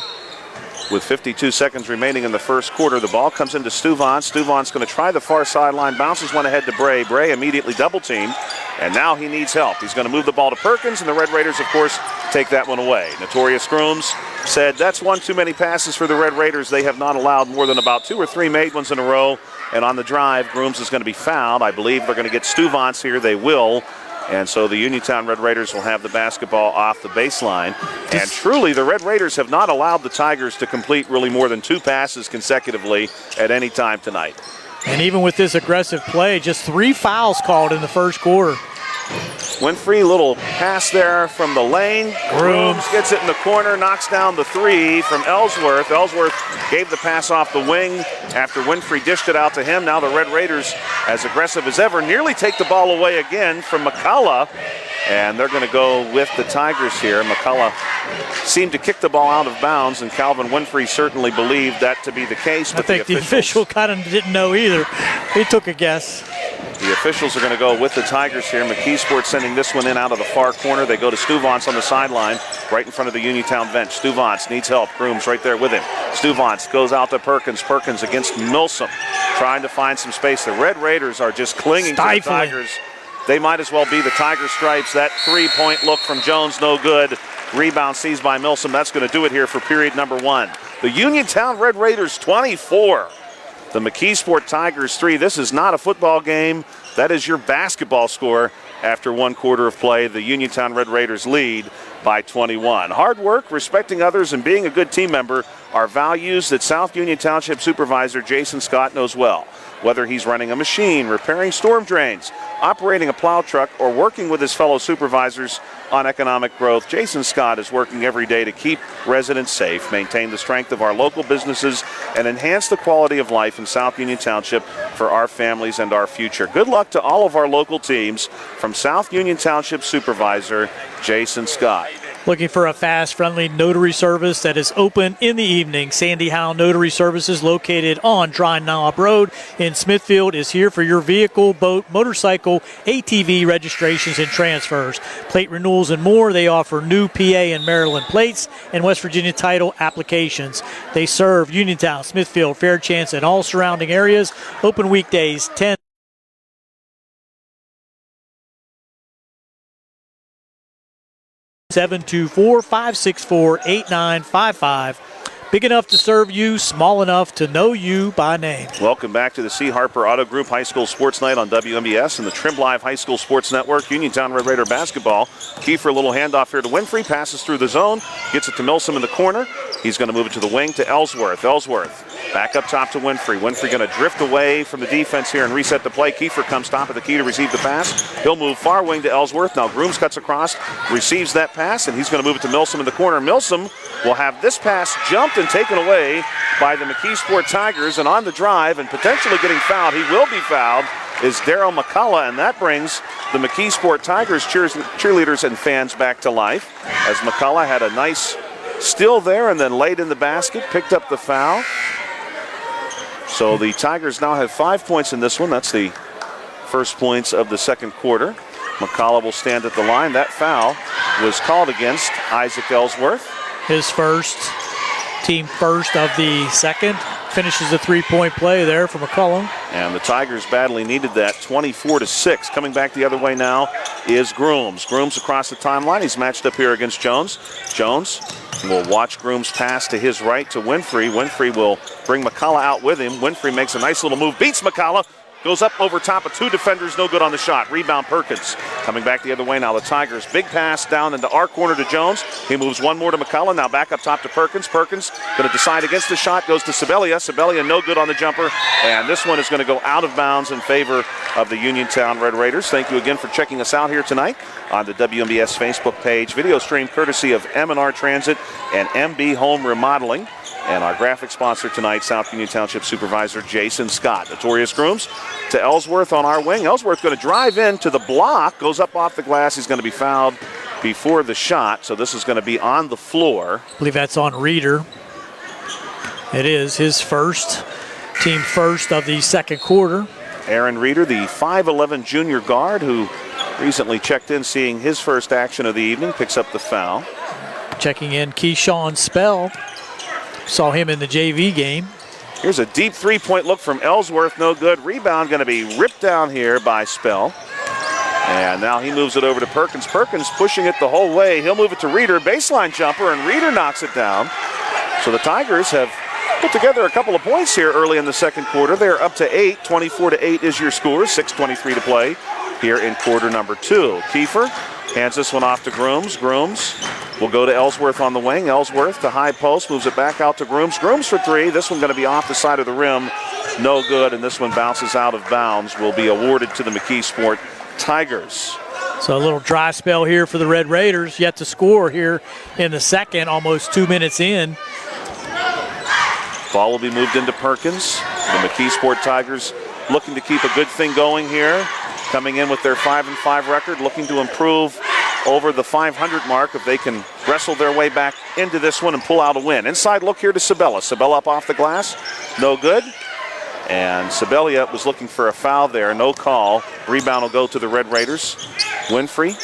With 52 seconds remaining in the first quarter, the ball comes into Stuvance. Stuvance going to try the far sideline, bounces one ahead to Bray. Bray immediately double-teamed, and now he needs help. He's going to move the ball to Perkins, and the Red Raiders, of course, take that one away. Notorious Grooms said that's one too many passes for the Red Raiders. They have not allowed more than about 2 or 3 made ones in a row, and on the drive, Grooms is going to be fouled. I believe they're going to get Stuvance here. They will. And so the Uniontown Red Raiders will have the basketball off the baseline. And truly, the Red Raiders have not allowed the Tigers to complete really more than 2 passes consecutively at any time tonight. And even with this aggressive play, just 3 fouls called in the first quarter. Winfrey, little pass there from the lane. Grooms gets it in the corner, knocks down the 3 from Ellsworth. Ellsworth gave the pass off the wing after Winfrey dished it out to him. Now the Red Raiders, as aggressive as ever, nearly take the ball away again from McCullough. And they're going to go with the Tigers here. McCullough seemed to kick the ball out of bounds, and Calvin Winfrey certainly believed that to be the case. But I think the official kind of didn't know either. He took a guess. The officials are going to go with the Tigers here. McKeesport sending this one in out of the far corner. They go to Stuvance on the sideline, right in front of the Uniontown bench. Stuvance needs help. Grooms right there with him. Stuvance goes out to Perkins. Perkins against Milsom, trying to find some space. The Red Raiders are just clinging to the Tigers. They might as well be the Tiger stripes. That 3-point look from Jones, no good. Rebound seized by Milsom. That's going to do it here for period number 1. The Uniontown Red Raiders 24. The McKeesport Tigers 3. This is not a football game. That is your basketball score after 1 quarter of play. The Uniontown Red Raiders lead by 21. Hard work, respecting others, and being a good team member are values that South Union Township Supervisor Jason Scott knows well. Whether he's running a machine, repairing storm drains, operating a plow truck, or working with his fellow supervisors on economic growth, Jason Scott is working every day to keep residents safe, maintain the strength of our local businesses, and enhance the quality of life in South Union Township for our families and our future. Good luck to all of our local teams from South Union Township Supervisor Jason Scott. Looking for a fast, friendly notary service that is open in the evening? Sandy Howe Notary Services, located on Dry Knob Road in Smithfield, is here for your vehicle, boat, motorcycle, ATV registrations and transfers, plate renewals, and more. They offer new PA and Maryland plates and West Virginia title applications. They serve Uniontown, Smithfield, Fairchance, and all surrounding areas. Open weekdays 10. 724-564-8955. Big enough to serve you, small enough to know you by name. Welcome back to the C. Harper Auto Group High School Sports Night on WMBS and the Trim Live High School Sports Network. Uniontown Red Raider basketball. Kiefer, a little handoff here to Winfrey, passes through the zone, gets it to Milsom in the corner. He's going to move it to the wing to Ellsworth. Ellsworth back up top to Winfrey. Winfrey going to drift away from the defense here and reset the play. Kiefer comes top of the key to receive the pass. He'll move far wing to Ellsworth. Now Grooms cuts across, receives that pass, and he's going to move it to Milsom in the corner. Milsom will have this pass jumped and taken away by the McKeesport Tigers, and on the drive and potentially getting fouled, he will be fouled, is Daryl McCullough, and that brings the McKeesport Tigers cheerleaders and fans back to life, as McCullough had a nice steal there and then laid in the basket, picked up the foul. So the Tigers now have 5 points in this one. That's the first points of the second quarter. McCullough will stand at the line. That foul was called against Isaac Ellsworth. His first. team first of the second. Finishes the three-point play there for McCullough. And the Tigers badly needed that, 24-6. Coming back the other way now is Grooms. Grooms across the timeline. He's matched up here against Jones. Jones will watch Grooms pass to his right to Winfrey. Winfrey will bring McCullough out with him. Winfrey makes a nice little move, beats McCullough. Goes up over top of two defenders, no good on the shot. Rebound Perkins. Coming back the other way now, the Tigers. Big pass down into our corner to Jones. He moves one more to McCullough, now back up top to Perkins. Perkins going to decide against the shot, goes to Sibelia. Sibelia no good on the jumper, and this one is going to go out of bounds in favor of the Uniontown Red Raiders. Thank you again for checking us out here tonight on the WMBS Facebook page. Video stream courtesy of M&R Transit and MB Home Remodeling. And our graphic sponsor tonight, South Union Township Supervisor Jason Scott. Notorious Grooms to Ellsworth on our wing. Ellsworth going to drive into the block, goes up off the glass. He's going to be fouled before the shot, so this is going to be on the floor. I believe that's on Reeder. It is his first, team first of the second quarter. Aaron Reeder, the 5'11 junior guard who recently checked in, seeing his first action of the evening, picks up the foul. Checking in Keyshawn Spell. Saw him in the JV game. Here's a deep three-point look from Ellsworth, no good. Rebound going to be ripped down here by Spell. And now he moves it over to Perkins. Perkins pushing it the whole way. He'll move it to Reeder, baseline jumper, and Reeder knocks it down. So the Tigers have put together a couple of points here early in the second quarter. They're up to 8. 24-8 is your score. 6:23 to play here in quarter number 2. Kiefer hands this one off to Grooms. Grooms will go to Ellsworth on the wing. Ellsworth to high post, moves it back out to Grooms. Grooms for three. This one going to be off the side of the rim. No good, and this one bounces out of bounds. Will be awarded to the McKeesport Tigers. So a little dry spell here for the Red Raiders. Yet to score here in the second, almost 2 minutes in. Ball will be moved into Perkins. The McKeesport Tigers looking to keep a good thing going here. Coming in with their 5-5 record, looking to improve over the 500 mark if they can wrestle their way back into this one and pull out a win. Inside look here to Sabella. Sabella up off the glass, no good. And Sibelia was looking for a foul there, no call. Rebound will go to the Red Raiders. Winfrey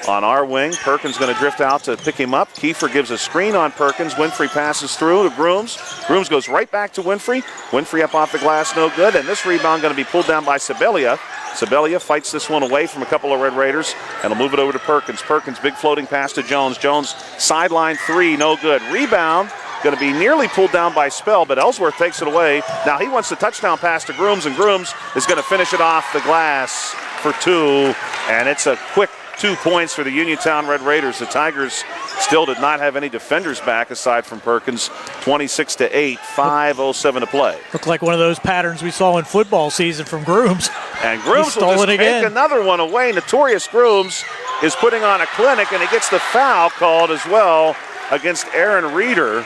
on our wing. Perkins going to drift out to pick him up. Kiefer gives a screen on Perkins. Winfrey passes through to Grooms. Grooms goes right back to Winfrey. Winfrey up off the glass, no good. And this rebound going to be pulled down by Sibelia. Sibelia fights this one away from a couple of Red Raiders and will move it over to Perkins. Perkins, big floating pass to Jones. Jones, sideline three, no good. Rebound, going to be nearly pulled down by Spell, but Ellsworth takes it away. Now he wants the touchdown pass to Grooms, and Grooms is going to finish it off the glass for two. And it's a quick 2 points for the Uniontown Red Raiders. The Tigers still did not have any defenders back aside from Perkins. 26-8, 5:07 to play. Looked like one of those patterns we saw in football season from Grooms. And Grooms will just take another one away. Notorious Grooms is putting on a clinic, and he gets the foul called as well against Aaron Reeder.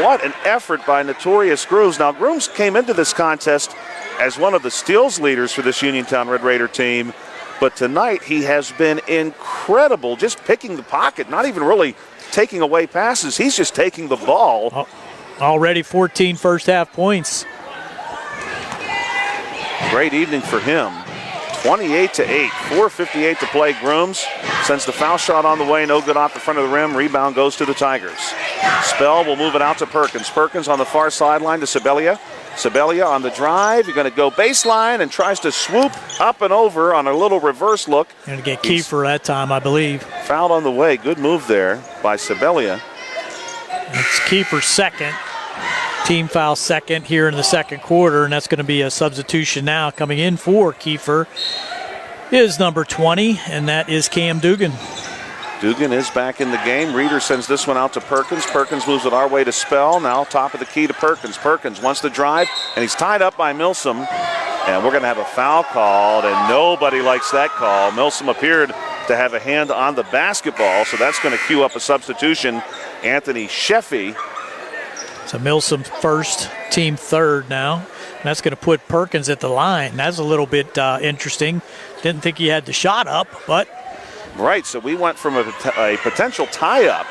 What an effort by Notorious Grooms. Now, Grooms came into this contest as one of the steals leaders for this Uniontown Red Raider team. But tonight he has been incredible, just picking the pocket, not even really taking away passes. He's just taking the ball. Already 14 first half points. Great evening for him. 28-8, 4:58 to play. Grooms sends the foul shot on the way, no good off the front of the rim. Rebound goes to the Tigers. Spell will move it out to Perkins. Perkins on the far sideline to Sibelia. Sibelia on the drive. You're going to go baseline and tries to swoop up and over on a little reverse look. Going to get Kiefer that time, I believe. Fouled on the way. Good move there by Sibelia. It's Kiefer's second. Team foul second here in the second quarter, and that's going to be a substitution now coming in for Kiefer is number 20, and that is Cam Dugan. Dugan is back in the game. Reeder sends this one out to Perkins. Perkins moves it our way to Spell. Now top of the key to Perkins. Perkins wants to drive, and he's tied up by Milsom. And we're going to have a foul called, and nobody likes that call. Milsom appeared to have a hand on the basketball, so that's going to cue up a substitution. Anthony Sheffy. So Milsom first, team third now. And that's going to put Perkins at the line. That's a little bit interesting. Didn't think he had the shot up, but... Right, so we went from a potential tie-up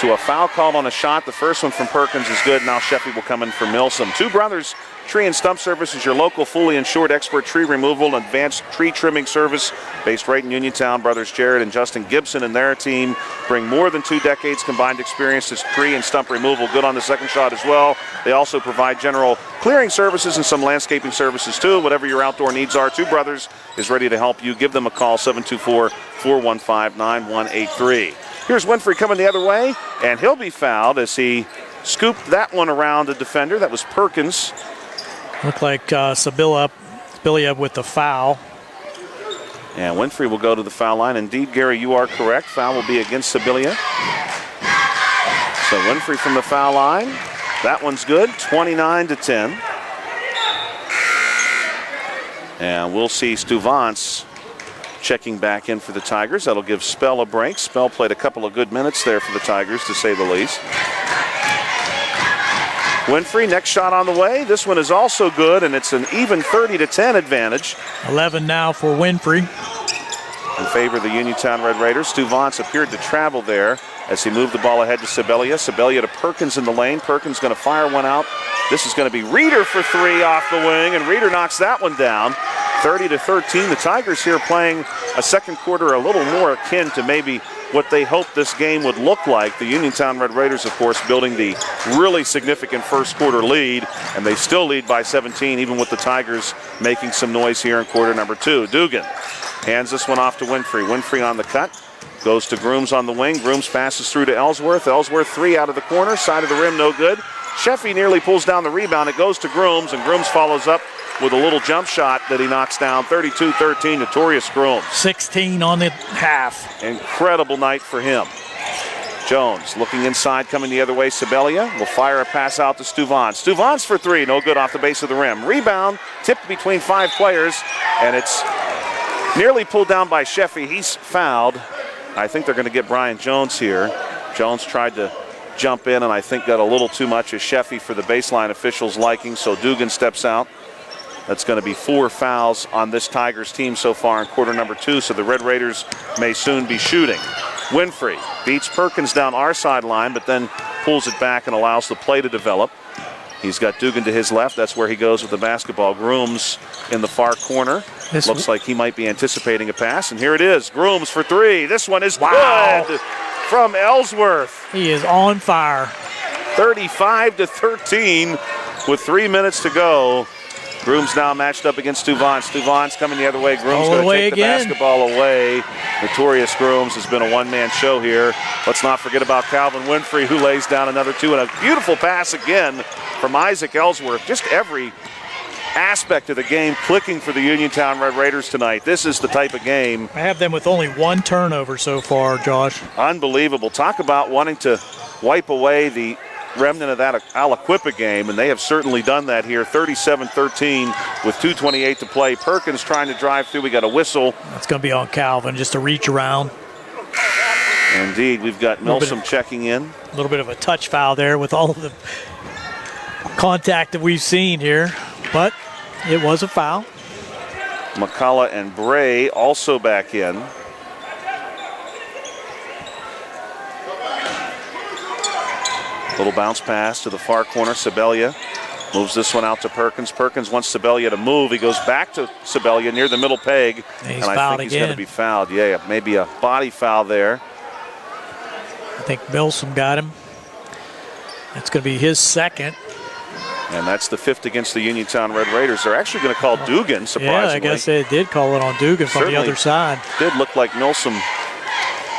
to a foul called on a shot. The first one from Perkins is good. Now Sheffy will come in for Milsom. Two Brothers Tree and Stump Service is your local, fully insured expert tree removal and advanced tree trimming service based right in Uniontown. Brothers Jared and Justin Gibson and their team bring more than 2 decades combined experience as tree and stump removal. Good on the second shot as well. They also provide general clearing services and some landscaping services too. Whatever your outdoor needs are, Two Brothers is ready to help you. Give them a call, 724-415-9183. Here's Winfrey coming the other way, and he'll be fouled as he scooped that one around the defender. That was Perkins. Looked like Sibilia with the foul. And Winfrey will go to the foul line. Indeed, Gary, you are correct. Foul will be against Sibilia. So Winfrey from the foul line. That one's good, 29-10. And we'll see Stuvance checking back in for the Tigers. That'll give Spell a break. Spell played a couple of good minutes there for the Tigers, to say the least. Winfrey, next shot on the way. This one is also good, and it's an even 30-10 advantage. 11 now for Winfrey. In favor of the Uniontown Red Raiders. Stuvance appeared to travel there as he moved the ball ahead to Sibilia. Sibilia to Perkins in the lane. Perkins going to fire one out. This is going to be Reeder for 3 off the wing, and Reeder knocks that one down. 30-13. The Tigers here playing a second quarter a little more akin to maybe what they hoped this game would look like. The Uniontown Red Raiders, of course, building the really significant first quarter lead, and they still lead by 17, even with the Tigers making some noise here in quarter number 2. Dugan hands this one off to Winfrey. Winfrey on the cut. Goes to Grooms on the wing. Grooms passes through to Ellsworth. Ellsworth 3 out of the corner. Side of the rim, no good. Sheffy nearly pulls down the rebound. It goes to Grooms, and Grooms follows up with a little jump shot that he knocks down. 32-13, Notorious Grooms. 16 on the half. Incredible night for him. Jones looking inside, coming the other way. Sibilia will fire a pass out to Stuvance. Stuvance for 3, no good off the base of the rim. Rebound, tipped between 5 players, and it's nearly pulled down by Sheffy. He's fouled. I think they're going to get Brian Jones here. Jones tried to jump in, and I think got a little too much of Sheffy for the baseline officials' liking, so Dugan steps out. That's going to be 4 fouls on this Tigers team so far in quarter number 2, so the Red Raiders may soon be shooting. Winfrey beats Perkins down our sideline, but then pulls it back and allows the play to develop. He's got Dugan to his left. That's where he goes with the basketball. Grooms in the far corner. Looks like he might be anticipating a pass, and here it is. Grooms for 3. This one is good from Ellsworth. He is on fire. 35-13 with 3 minutes to go. Grooms now matched up against Stuvance. Stuvance coming the other way. Grooms going to take the basketball away. Notorious Grooms has been a one-man show here. Let's not forget about Calvin Winfrey, who lays down another 2, and a beautiful pass again from Isaac Ellsworth. Just every aspect of the game clicking for the Uniontown Red Raiders tonight. This is the type of game. I have them with only 1 turnover so far, Josh. Unbelievable. Talk about wanting to wipe away the remnant of that Aliquippa game, and they have certainly done that here. 37-13 with 2:28 to play. Perkins trying to drive through. We got a whistle. That's going to be on Calvin, just to reach around. Indeed, we've got Milsom checking in. A little bit of a touch foul there with all of the contact that we've seen here, but it was a foul. McCullough and Bray also back in. Little bounce pass to the far corner. Sibilia moves this one out to Perkins. Perkins wants Sibilia to move. He goes back to Sibilia near the middle peg. And I think he's going to be fouled. Yeah, maybe a body foul there. I think Milsom got him. That's going to be his second. And that's the 5th against the Uniontown Red Raiders. They're actually going to call Dugan, surprisingly. Yeah, I guess they did call it on Dugan from the other side. Did look like Milsom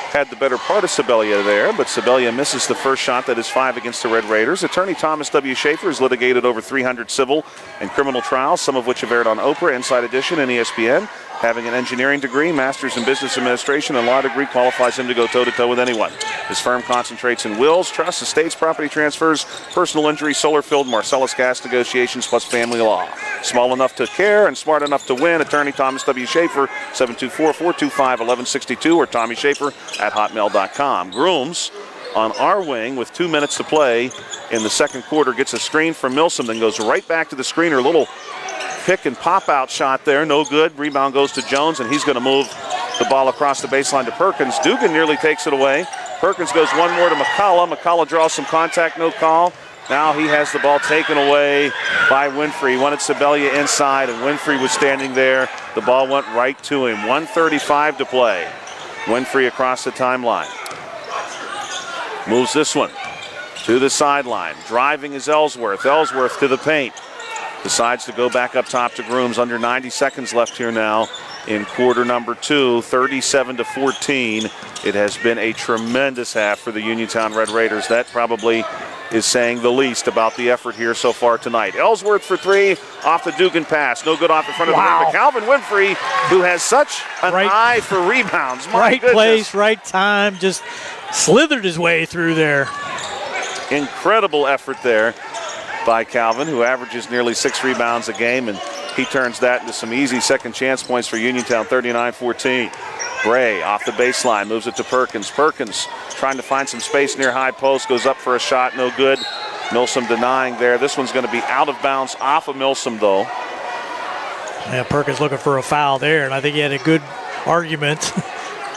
had the better part of Sibilia there, but Sibilia misses the first shot. That is 5 against the Red Raiders. Attorney Thomas W. Schaefer has litigated over 300 civil and criminal trials, some of which have aired on Oprah, Inside Edition, and ESPN. Having an engineering degree, master's in business administration, and law degree qualifies him to go toe-to-toe with anyone. His firm concentrates in wills, trusts, estates, property transfers, personal injury, solar field, Marcellus gas negotiations, plus family law. Small enough to care and smart enough to win. Attorney Thomas W. Schaefer, 724-425-1162, or TommySchaefer@hotmail.com. Grooms on our wing with 2 minutes to play in the second quarter. Gets a screen from Milsom, then goes right back to the screener. Little pick and pop out shot there, no good. Rebound goes to Jones, and he's going to move the ball across the baseline to Perkins. Dugan nearly takes it away. Perkins goes one more to McCullough. McCullough draws some contact, no call. Now he has the ball taken away by Winfrey. He wanted Sibelia inside, and Winfrey was standing there. The ball went right to him. 1:35 to play. Winfrey across the timeline. Moves this one to the sideline. Driving is Ellsworth. Ellsworth to the paint. Decides to go back up top to Grooms. Under 90 seconds left here now in quarter number 2. 37-14. It has been a tremendous half for the Uniontown Red Raiders. That probably is saying the least about the effort here so far tonight. Ellsworth for 3 off the Dugan pass. No good off in front of the rim. But Calvin Winfrey, who has such an eye for rebounds. Right place, right time. Just slithered his way through there. Incredible effort there by Calvin, who averages nearly 6 rebounds a game, and he turns that into some easy second chance points for Uniontown. 39-14. Bray off the baseline, moves it to Perkins. Perkins trying to find some space near high post, goes up for a shot, no good. Milsom denying there. This one's going to be out of bounds off of Milsom, though. Yeah, Perkins looking for a foul there, and I think he had a good argument,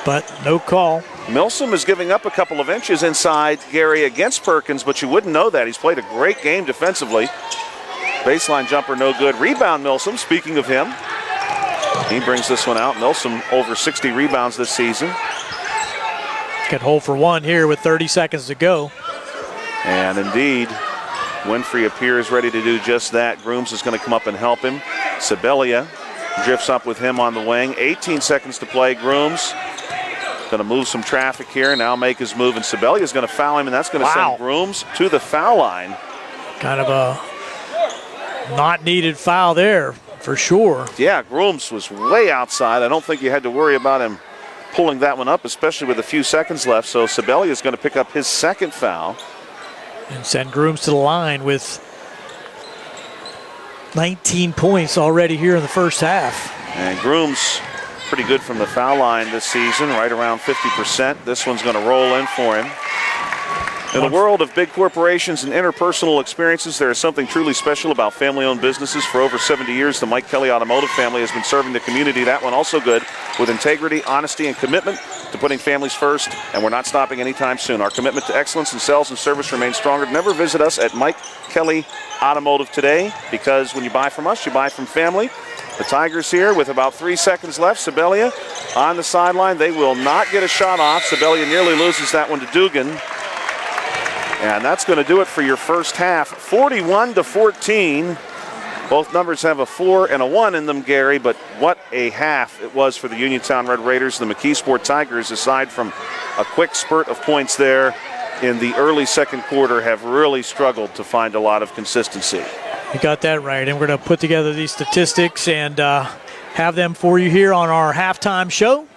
but no call. Milsom is giving up a couple of inches inside Gary against Perkins, but you wouldn't know that. He's played a great game defensively. Baseline jumper, no good. Rebound, Milsom, speaking of him. He brings this one out. Milsom over 60 rebounds this season. Can hold for one here with 30 seconds to go. And indeed, Winfrey appears ready to do just that. Grooms is going to come up and help him. Sibelia drifts up with him on the wing. 18 seconds to play. Grooms going to move some traffic here. Now make his move, and Sibelia is going to foul him, and that's going to send Grooms to the foul line. Kind of a not needed foul there, for sure. Yeah, Grooms was way outside. I don't think you had to worry about him pulling that one up, especially with a few seconds left. So Sibelia is going to pick up his second foul. And send Grooms to the line with 19 points already here in the first half. And Grooms pretty good from the foul line this season, right around 50%. This one's going to roll in for him. In the world of big corporations and interpersonal experiences, there is something truly special about family-owned businesses. For over 70 years, the Mike Kelly Automotive family has been serving the community. That one also good, with integrity, honesty, and commitment to putting families first, and we're not stopping anytime soon. Our commitment to excellence in sales and service remains stronger than ever. Visit us at Mike Kelly Automotive today, because when you buy from us, you buy from family. The Tigers here with about 3 seconds left. Sibelia on the sideline. They will not get a shot off. Sibelia nearly loses that one to Dugan. And that's going to do it for your first half. 41-14. Both numbers have a 4 and a 1 in them, Gary, but what a half it was for the Uniontown Red Raiders. The McKeesport Tigers, aside from a quick spurt of points there in the early second quarter, have really struggled to find a lot of consistency. You got that right, and we're going to put together these statistics and have them for you here on our halftime show.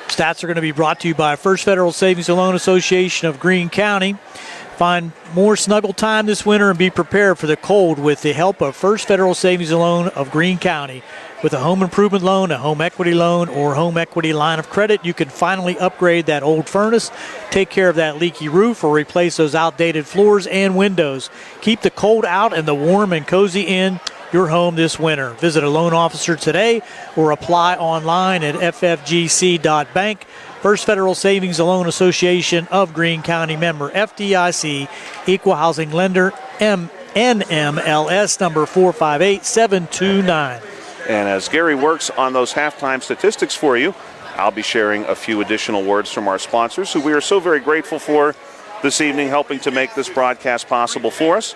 Stats are going to be brought to you by First Federal Savings and Loan Association of Greene County. Find more snuggle time this winter and be prepared for the cold with the help of First Federal Savings and Loan of Greene County. With a home improvement loan, a home equity loan, or home equity line of credit, you can finally upgrade that old furnace, take care of that leaky roof, or replace those outdated floors and windows. Keep the cold out and the warm and cozy in your home this winter. Visit a loan officer today or apply online at ffgc.bank. First Federal Savings and Loan Association of Greene County, member FDIC, equal housing lender, NMLS number 458729. And as Gary works on those halftime statistics for you, I'll be sharing a few additional words from our sponsors, who we are so very grateful for this evening, helping to make this broadcast possible for us.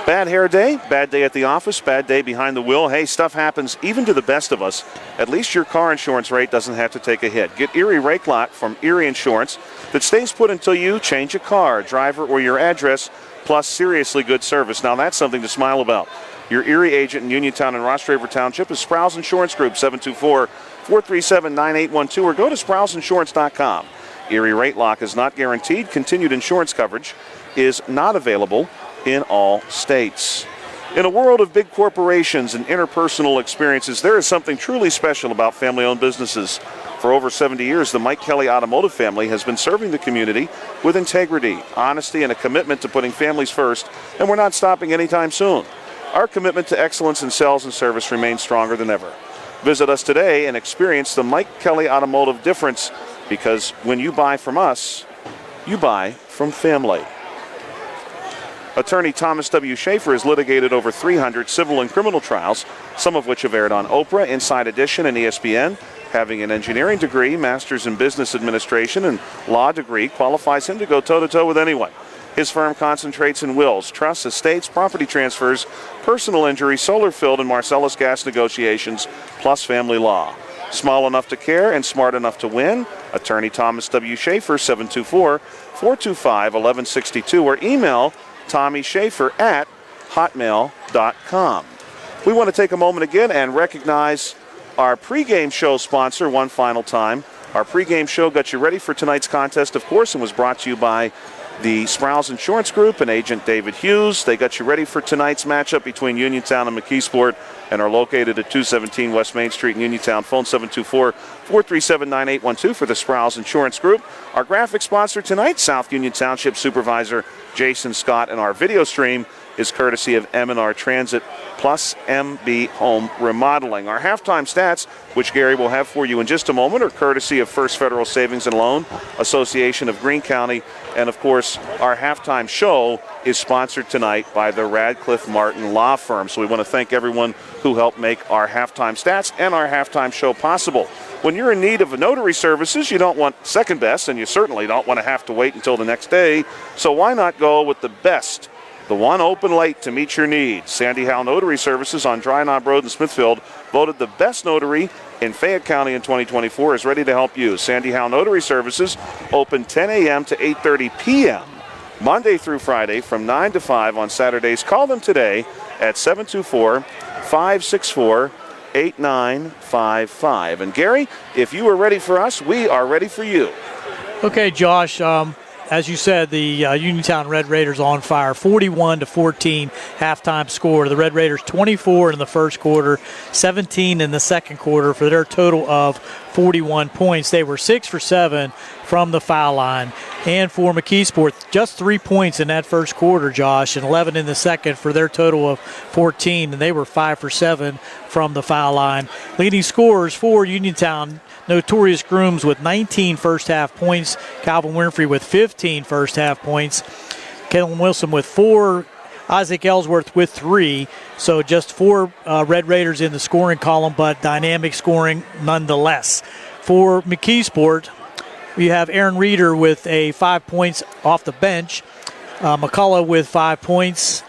Bad hair day, bad day at the office, bad day behind the wheel. Hey, stuff happens even to the best of us. At least your car insurance rate doesn't have to take a hit. Get Erie Rake Lock from Erie Insurance that stays put until you change a car, driver, or your address, plus seriously good service. Now that's something to smile about. Your Erie agent in Uniontown and Ross Draper Township is Sprouse Insurance Group, 724-437-9812, or go to SprouseInsurance.com. Erie Rate Lock is not guaranteed. Continued insurance coverage is not available in all states. In a world of big corporations and interpersonal experiences, there is something truly special about family-owned businesses. For over 70 years, the Mike Kelly Automotive family has been serving the community with integrity, honesty, and a commitment to putting families first, and we're not stopping anytime soon. Our commitment to excellence in sales and service remains stronger than ever. Visit us today and experience the Mike Kelly Automotive difference because when you buy from us, you buy from family. Attorney Thomas W. Schaefer has litigated over 300 civil and criminal trials, some of which have aired on Oprah, Inside Edition, and ESPN. Having an engineering degree, master's in business administration, and law degree qualifies him to go toe-to-toe with anyone. His firm concentrates in wills, trusts, estates, property transfers, personal injury, solar field, and Marcellus gas negotiations, plus family law. Small enough to care and smart enough to win. Attorney Thomas W. Schaefer, 724-425-1162, or email TommySchaefer@hotmail.com. We want to take a moment again and recognize our pregame show sponsor one final time. Our pregame show got you ready for tonight's contest, of course, and was brought to you by the Sprouse Insurance Group and Agent David Hughes. They got you ready for tonight's matchup between Uniontown and McKeesport and are located at 217 West Main Street in Uniontown. Phone 724-437-9812 for the Sprouse Insurance Group. Our graphic sponsor tonight, South Union Township Supervisor Jason Scott, and our video stream is courtesy of M&R Transit plus MB Home Remodeling. Our halftime stats, which Gary will have for you in just a moment, are courtesy of First Federal Savings and Loan Association of Greene County. And, of course, our halftime show is sponsored tonight by the Radcliffe Martin Law Firm. So we want to thank everyone who helped make our halftime stats and our halftime show possible. When you're in need of notary services, you don't want second best, and you certainly don't want to have to wait until the next day. So why not go with the best? The one open late to meet your needs. Sandy Howe Notary Services on Dry Knob Road in Smithfield, voted the best notary in Fayette County in 2024, is ready to help you. Sandy Howe Notary Services open 10 a.m. to 8:30 p.m. Monday through Friday from 9 to 5 on Saturdays. Call them today at 724-564-8955. And Gary, if you are ready for us, we are ready for you. Okay, Josh. As you said, the Uniontown Red Raiders on fire, 41-14 halftime score. The Red Raiders 24 in the first quarter, 17 in the second quarter for their total of 41 points. They were 6 for 7 from the foul line. And for McKeesport, just 3 points in that first quarter, Josh, and 11 in the second for their total of 14. And they were 5 for 7 from the foul line. Leading scorers for Uniontown, Notorious Grooms with 19 first-half points. Calvin Winfrey with 15 first-half points. Kellen Wilson with 4. Isaac Ellsworth with 3. So just 4 Red Raiders in the scoring column, but dynamic scoring nonetheless. For McKeesport, we have Aaron Reeder with 5 points off the bench. McCullough with 5 points.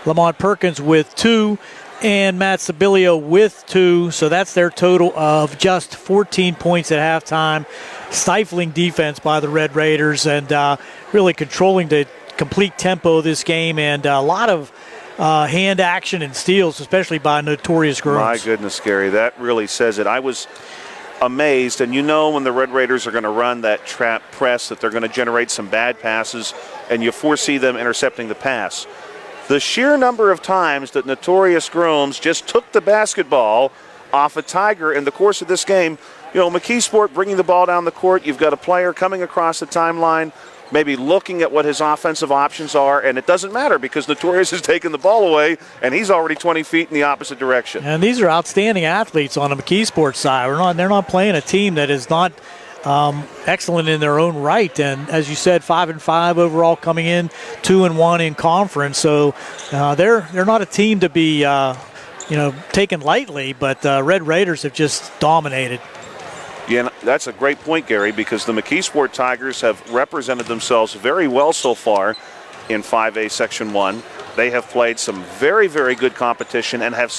Lamont Perkins with 2. And Matt Sibilio with 2, so that's their total of just 14 points at halftime. Stifling defense by the Red Raiders and really controlling the complete tempo of this game, and a lot of hand action and steals, especially by Notorious Grooms. My goodness, Gary, that really says it. I was amazed, and you know when the Red Raiders are going to run that trap press that they're going to generate some bad passes, and you foresee them intercepting the pass. The sheer number of times that Notorious Grooms just took the basketball off a Tiger in the course of this game. You know, McKeesport bringing the ball down the court. You've got a player coming across the timeline, maybe looking at what his offensive options are, and it doesn't matter because Notorious has taken the ball away, and he's already 20 feet in the opposite direction. And these are outstanding athletes on the McKeesport side. They're not playing a team that is not excellent in their own right, and as you said, 5-5 overall coming in, 2-1 in conference. So they're not a team to be taken lightly, but Red Raiders have just dominated. Yeah, that's a great point, Gary, because the McKeesport Tigers have represented themselves very well so far in 5A Section 1. They have played some very, very good competition and have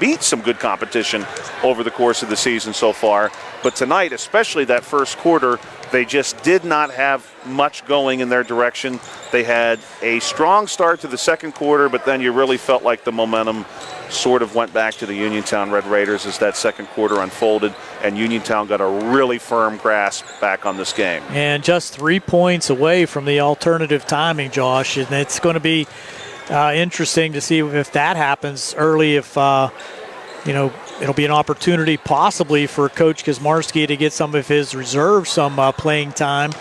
beat some good competition over the course of the season so far. But tonight, especially that first quarter, they just did not have much going in their direction. They had a strong start to the second quarter, but then you really felt like the momentum sort of went back to the Uniontown Red Raiders as that second quarter unfolded, and Uniontown got a really firm grasp back on this game. And just 3 points away from the alternative timing, Josh, and it's going to be interesting to see if that happens early, if it'll be an opportunity possibly for Coach Kazmarski to get some of his reserves some playing time.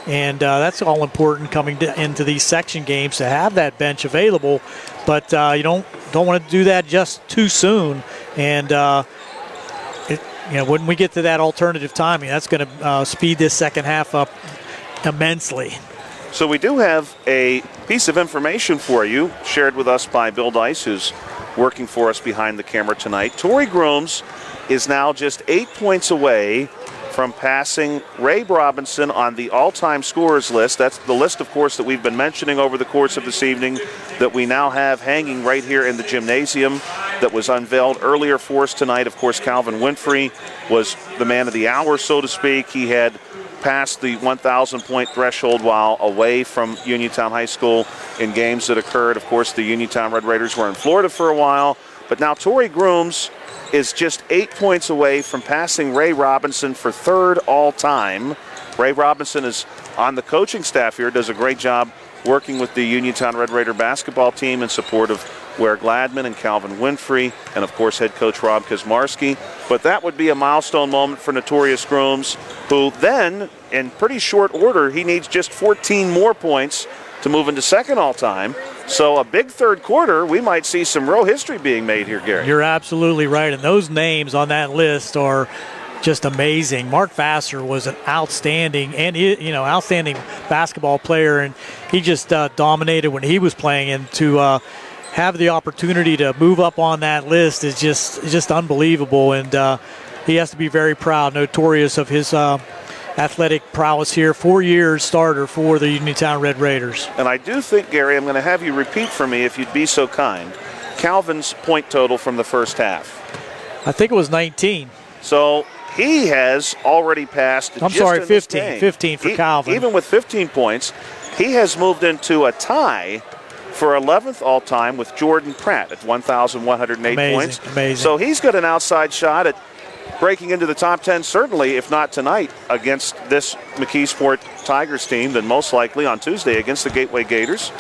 And that's all important coming into these section games to have that bench available. But you don't want to do that just too soon. And when we get to that alternative timing, that's going to speed this second half up immensely. So we do have a piece of information for you shared with us by Bill Dice, who's working for us behind the camera tonight. Torrey Grooms is now just 8 points away from passing Ray Robinson on the all-time scorers list. That's the list, of course, that we've been mentioning over the course of this evening that we now have hanging right here in the gymnasium that was unveiled earlier for us tonight. Of course, Calvin Winfrey was the man of the hour, so to speak. He had passed the 1,000-point threshold while away from Uniontown High School in games that occurred. Of course, the Uniontown Red Raiders were in Florida for a while, but now Torrey Grooms is just 8 points away from passing Ray Robinson for third all-time. Ray Robinson is on the coaching staff here, does a great job working with the Uniontown Red Raider basketball team in support of Ware Gladman and Calvin Winfrey, and of course head coach Rob Kazmarski. But that would be a milestone moment for Notorious Grooms, who then, in pretty short order, he needs just 14 more points to move into second all-time. So a big third quarter, we might see some real history being made here, Gary. You're absolutely right, and those names on that list are just amazing. Mark Vassar was an outstanding basketball player, and he just dominated when he was playing. And to have the opportunity to move up on that list is just unbelievable. And he has to be very proud, notorious of his athletic prowess here. 4 years starter for the Uniontown Red Raiders. And I do think, Gary, I'm going to have you repeat for me, if you'd be so kind, Calvin's point total from the first half. I think it was 19. So he has already passed. 15. 15 for Calvin. Even with 15 points, he has moved into a tie for 11th all-time with Jordan Pratt at 1,108 points. Amazing. So he's got an outside shot at breaking into the top 10, certainly, if not tonight, against this McKeesport Tigers team, then most likely on Tuesday against the Gateway Gators.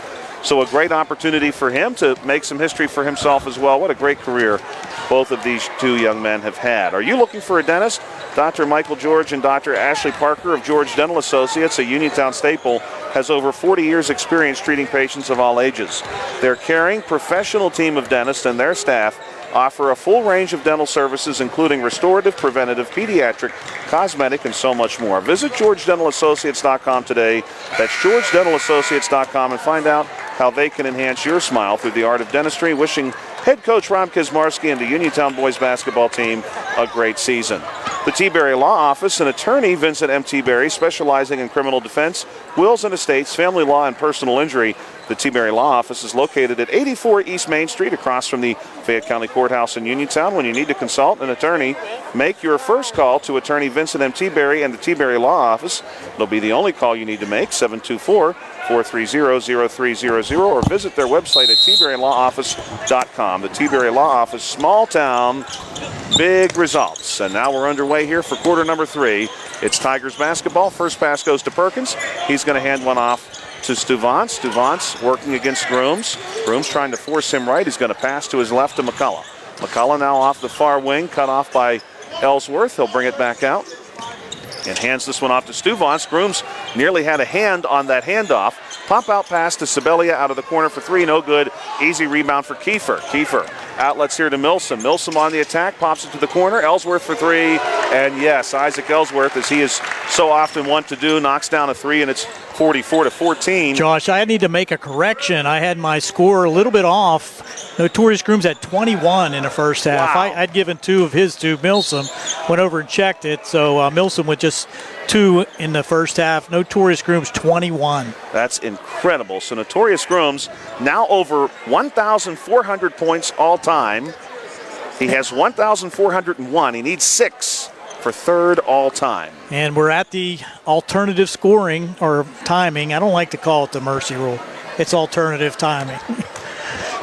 So a great opportunity for him to make some history for himself as well. What a great career both of these two young men have had. Are you looking for a dentist? Dr. Michael George and Dr. Ashley Parker of George Dental Associates, a Uniontown staple, has over 40 years experience treating patients of all ages. Their caring, professional team of dentists and their staff offer a full range of dental services, including restorative, preventative, pediatric, cosmetic, and so much more. Visit GeorgeDentalAssociates.com today. That's GeorgeDentalAssociates.com, and find out how they can enhance your smile through the art of dentistry. Wishing head coach Rob Kazmarski and the Uniontown boys basketball team a great season. The T-Berry Law Office and attorney Vincent M. T-Berry, specializing in criminal defense, wills and estates, family law, and personal injury. The T-Berry Law Office is located at 84 East Main Street, across from the Fayette County Courthouse in Uniontown. When you need to consult an attorney, make your first call to attorney Vincent M. T-Berry and the T-Berry Law Office. It'll be the only call you need to make, 724-430-0300, or visit their website at tberrylawoffice.com. The T-Berry Law Office, small town, big results. And now we're underway here for quarter number 3. It's Tigers basketball. First pass goes to Perkins. He's going to hand one off to Stuvance. Stuvance working against Grooms. Grooms trying to force him right. He's going to pass to his left to McCullough. McCullough now off the far wing, cut off by Ellsworth. He'll bring it back out and hands this one off to Stuvance. Grooms nearly had a hand on that handoff. Pop-out pass to Sibelia out of the corner for 3. No good. Easy rebound for Kiefer. Kiefer outlets here to Milsom. Milsom on the attack, pops it to the corner. Ellsworth for 3. And yes, Isaac Ellsworth, as he is so often wont to do, knocks down a 3, and it's 44-14. Josh, I need to make a correction. I had my score a little bit off. Notorious Grooms had 21 in the first half. Wow. I'd given 2 of his to Milsom. Went over and checked it. So Milsom with just 2 in the first half. Notorious Grooms 21. That's incredible. So Notorious Grooms now over 1,400 points all time. He has 1,401. He needs 6 for third all time. And we're at the alternative scoring or timing. I don't like to call it the mercy rule. It's alternative timing.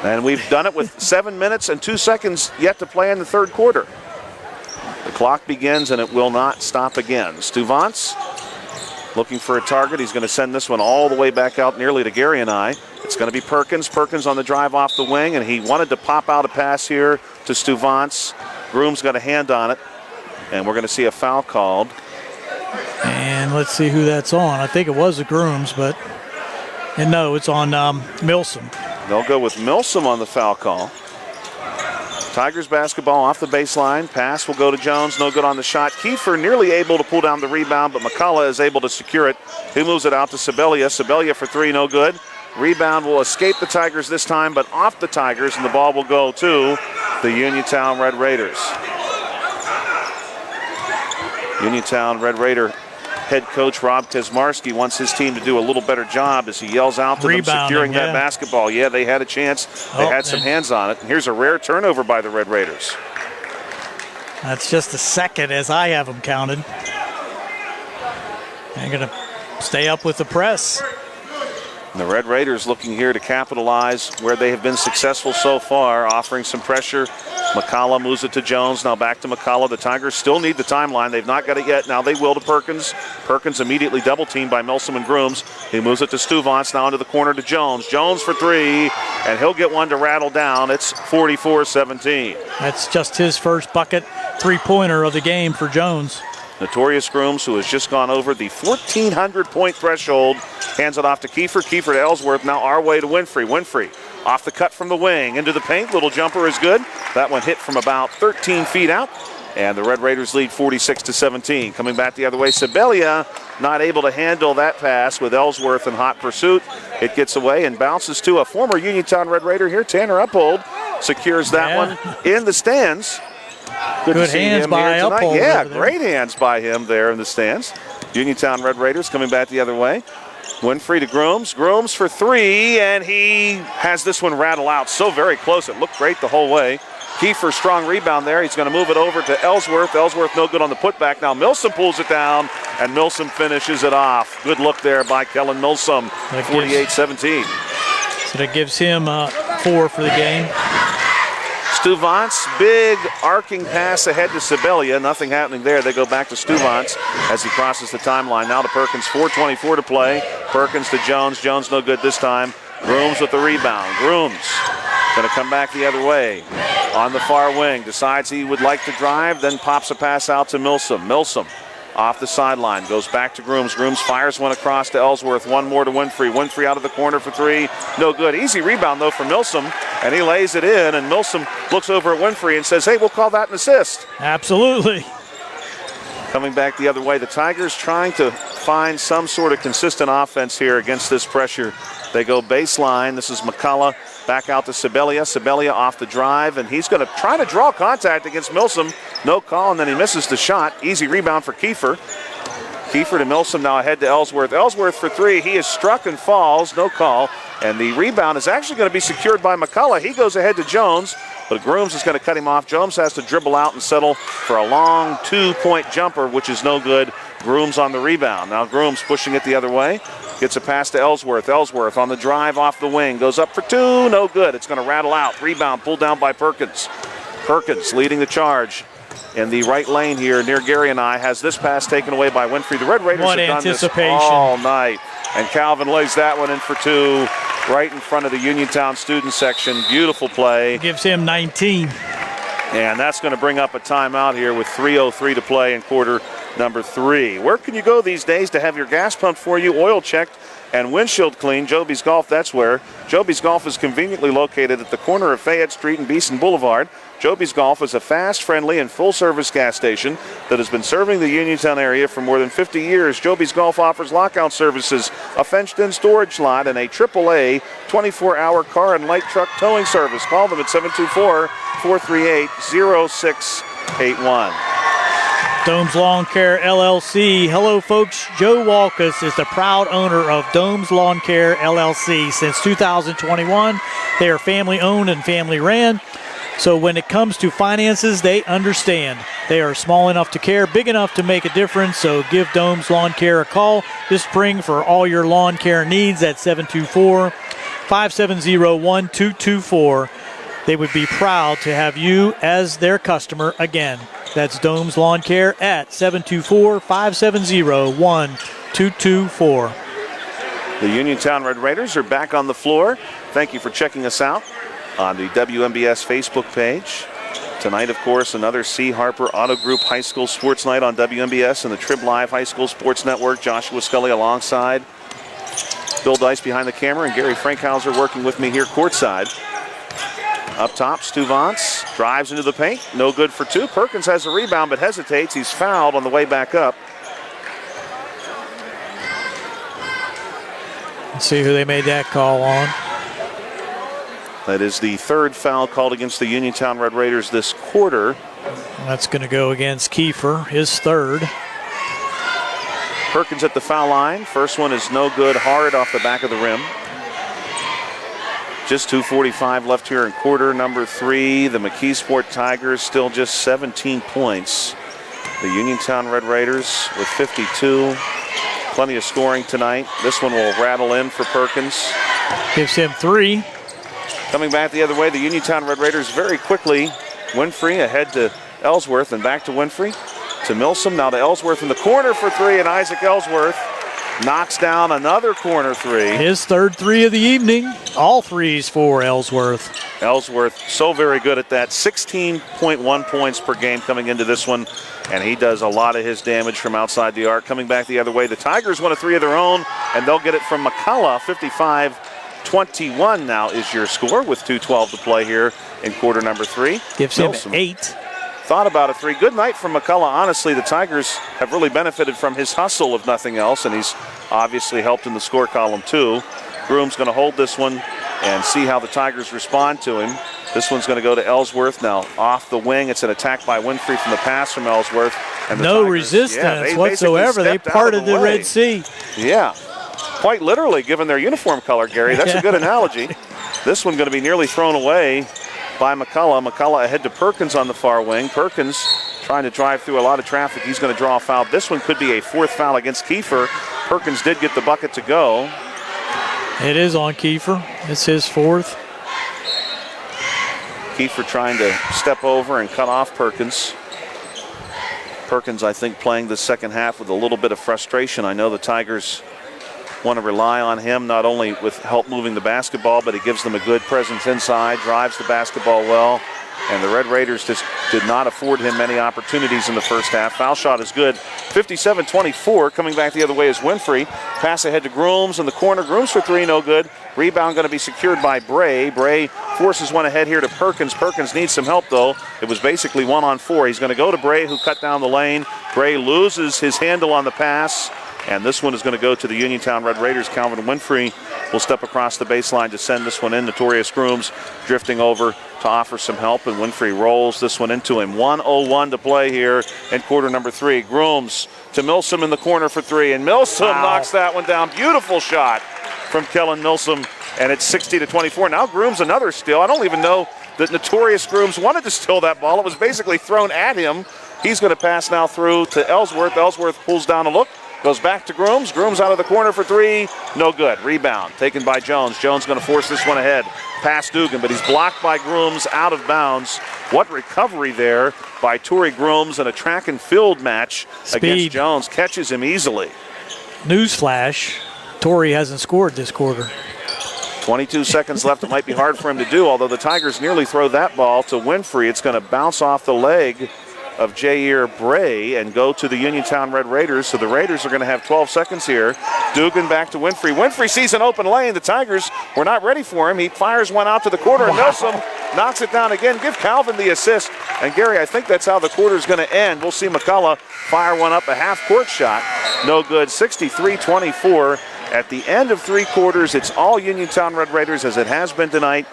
And we've done it with 7 minutes and 2 seconds yet to play in the third quarter. The clock begins and it will not stop again. Stuvance looking for a target. He's going to send this one all the way back out nearly to Gary and I. It's going to be Perkins. Perkins on the drive off the wing, and he wanted to pop out a pass here to Stuvance. Grooms got a hand on it, and we're going to see a foul called. And let's see who that's on. I think it was the Grooms, but no, it's on Milsom. They'll go with Milsom on the foul call. Tigers basketball off the baseline. Pass will go to Jones. No good on the shot. Kiefer nearly able to pull down the rebound, but McCullough is able to secure it. He moves it out to Sibelia. Sibelia for three, no good. Rebound will escape the Tigers this time, but off the Tigers, and the ball will go to the Uniontown Red Raiders. Uniontown Red Raider head coach Rob Kazmarski wants his team to do a little better job as he yells out to them securing that basketball. Yeah, they had a chance. They had some hands on it. And here's a rare turnover by the Red Raiders. That's just the second as I have them counted. They're going to stay up with the press. And the Red Raiders looking here to capitalize where they have been successful so far, offering some pressure. McCullough moves it to Jones. Now back to McCullough. The Tigers still need the timeline. They've not got it yet. Now they will to Perkins. Perkins immediately double teamed by Milsom and Grooms. He moves it to Stuvance. Now into the corner to Jones. Jones for three, and he'll get one to rattle down. It's 44-17. That's just his first bucket three-pointer of the game for Jones. Notorious Grooms, who has just gone over the 1,400-point threshold, hands it off to Kiefer. Kiefer to Ellsworth. Now our way to Winfrey. Winfrey off the cut from the wing into the paint. Little jumper is good. That one hit from about 13 feet out. And the Red Raiders lead 46-17. Coming back the other way, Sibelia not able to handle that pass with Ellsworth in hot pursuit. It gets away and bounces to a former Uniontown Red Raider here. Tanner Uphold secures that one in the stands. Good to see hands him by here tonight. Uphold. Yeah, great hands by him there in the stands. Uniontown Red Raiders coming back the other way. Winfrey to Grooms. Grooms for three, and he has this one rattle out. So very close. It looked great the whole way. Kiefer, strong rebound there. He's going to move it over to Ellsworth. Ellsworth no good on the putback. Now Milsom pulls it down, and Milsom finishes it off. Good look there by Kellen Milsom, 48-17. So that gives him 4 for the game. Stuvance, big arcing pass ahead to Sibelia. Nothing happening there. They go back to Stuvance as he crosses the timeline. Now to Perkins, 4:24 to play. Perkins to Jones. Jones no good this time. Grooms with the rebound. Grooms going to come back the other way. On the far wing, decides he would like to drive, then pops a pass out to Milsom. Milsom off the sideline, goes back to Grooms. Grooms fires one across to Ellsworth. One more to Winfrey. Winfrey out of the corner for three. No good. Easy rebound, though, for Milsom, and he lays it in, and Milsom looks over at Winfrey and says, hey, we'll call that an assist. Absolutely. Coming back the other way, the Tigers trying to find some sort of consistent offense here against this pressure. They go baseline. This is McCullough. Back out to Sibelia. Sibelia off the drive, and he's going to try to draw contact against Milsom. No call, and then he misses the shot. Easy rebound for Kiefer. Kiefer to Milsom, now ahead to Ellsworth. Ellsworth for three. He is struck and falls. No call. And the rebound is actually going to be secured by McCullough. He goes ahead to Jones, but Grooms is going to cut him off. Jones has to dribble out and settle for a long 2-point jumper, which is no good. Grooms on the rebound. Now Grooms pushing it the other way. Gets a pass to Ellsworth. Ellsworth on the drive off the wing. Goes up for two. No good. It's going to rattle out. Rebound pulled down by Perkins. Perkins leading the charge in the right lane here near Gary and I. Has this pass taken away by Winfrey. The Red Raiders have done this all night. And Calvin lays that one in for two right in front of the Uniontown student section. Beautiful play. Gives him 19. And that's going to bring up a timeout here with 3:03 to play in quarter number 3. Where can you go these days to have your gas pumped for you, oil checked, and windshield cleaned? Joby's Golf, that's where. Joby's Golf is conveniently located at the corner of Fayette Street and Beeson Boulevard. Joby's Golf is a fast, friendly, and full-service gas station that has been serving the Uniontown area for more than 50 years. Joby's Golf offers lockout services, a fenced-in storage lot, and a AAA 24-hour car and light truck towing service. Call them at 724-438-0681. Domes Lawn Care LLC. Hello, folks. Joe Walkus is the proud owner of Domes Lawn Care LLC. Since 2021, they are family-owned and family-ran. So when it comes to finances, they understand. They are small enough to care, big enough to make a difference. So give Domes Lawn Care a call this spring for all your lawn care needs at 724-570-1224. They would be proud to have you as their customer again. That's Domes Lawn Care at 724-570-1224. The Uniontown Red Raiders are back on the floor. Thank you for checking us out on the WMBS Facebook page. Tonight, of course, another C. Harper Auto Group High School Sports Night on WMBS and the Trib Live High School Sports Network. Joshua Scully alongside Bill Dice behind the camera and Gary Frankhauser working with me here courtside. Up top, Stuvance drives into the paint. No good for two. Perkins has a rebound but hesitates. He's fouled on the way back up. Let's see who they made that call on. That is the third foul called against the Uniontown Red Raiders this quarter. That's going to go against Kiefer, his third. Perkins at the foul line. First one is no good, hard off the back of the rim. Just 2:45 left here in quarter number 3. The McKeesport Tigers still just 17 points. The Uniontown Red Raiders with 52. Plenty of scoring tonight. This one will rattle in for Perkins. Gives him 3. Coming back the other way, the Uniontown Red Raiders very quickly. Winfrey ahead to Ellsworth and back to Winfrey. To Milsom, now to Ellsworth in the corner for 3, and Isaac Ellsworth knocks down another corner 3. His third 3 of the evening. All 3s for Ellsworth. Ellsworth so very good at that. 16.1 points per game coming into this one, and he does a lot of his damage from outside the arc. Coming back the other way, the Tigers won a 3 of their own, and they'll get it from McCullough. 55-21 now is your score with 2:12 to play here in quarter number 3. Gives him 8. Thought about a 3. Good night from McCullough. Honestly, the Tigers have really benefited from his hustle, if nothing else, and he's obviously helped in the score column too. Groom's going to hold this one and see how the Tigers respond to him. This one's going to go to Ellsworth. Now off the wing, it's an attack by Winfrey from the pass from Ellsworth. And the no Tigers, resistance whatsoever. They parted the Red Sea. Yeah, quite literally, given their uniform color, Gary. That's a good analogy. This one going to be nearly thrown away by McCullough. McCullough ahead to Perkins on the far wing. Perkins trying to drive through a lot of traffic. He's going to draw a foul. This one could be a 4th foul against Kiefer. Perkins did get the bucket to go. It is on Kiefer. It's his 4th. Kiefer trying to step over and cut off Perkins. Perkins, I think, playing the second half with a little bit of frustration. I know the Tigers want to rely on him not only with help moving the basketball, but he gives them a good presence inside, drives the basketball well, and the Red Raiders just did not afford him many opportunities in the first half. Foul shot is good. 57-24. Coming back the other way is Winfrey. Pass ahead to Grooms in the corner. Grooms for 3, no good. Rebound going to be secured by Bray. Bray forces one ahead here to Perkins. Perkins needs some help, though. It was basically 1-on-4. He's going to go to Bray, who cut down the lane. Bray loses his handle on the pass. And this one is going to go to the Uniontown Red Raiders. Calvin Winfrey will step across the baseline to send this one in. Notorious Grooms drifting over to offer some help, and Winfrey rolls this one into him. 1:01 to play here in quarter number 3. Grooms to Milsom in the corner for 3, and Milsom knocks that one down. Beautiful shot from Kellen Milsom, and it's 60-24. Now Grooms another steal. I don't even know that Notorious Grooms wanted to steal that ball. It was basically thrown at him. He's going to pass now through to Ellsworth. Ellsworth pulls down a look. Goes back to Grooms. Grooms out of the corner for 3. No good. Rebound taken by Jones. Jones going to force this one ahead. Past Dugan, but he's blocked by Grooms out of bounds. What recovery there by Torrey Grooms in a track and field match against Jones. Catches him easily. Newsflash, Torrey hasn't scored this quarter. 22 seconds left. It might be hard for him to do, although the Tigers nearly throw that ball to Winfrey. It's going to bounce off the leg of Jair Bray and go to the Uniontown Red Raiders. So the Raiders are going to have 12 seconds here. Dugan back to Winfrey. Winfrey sees an open lane. The Tigers were not ready for him. He fires one out to the corner, and Milsom knocks it down again. Give Calvin the assist. And Gary, I think that's how the quarter is going to end. We'll see McCullough fire one up, a half-court shot. No good. 63-24. At the end of 3 quarters, it's all Uniontown Red Raiders, as it has been tonight.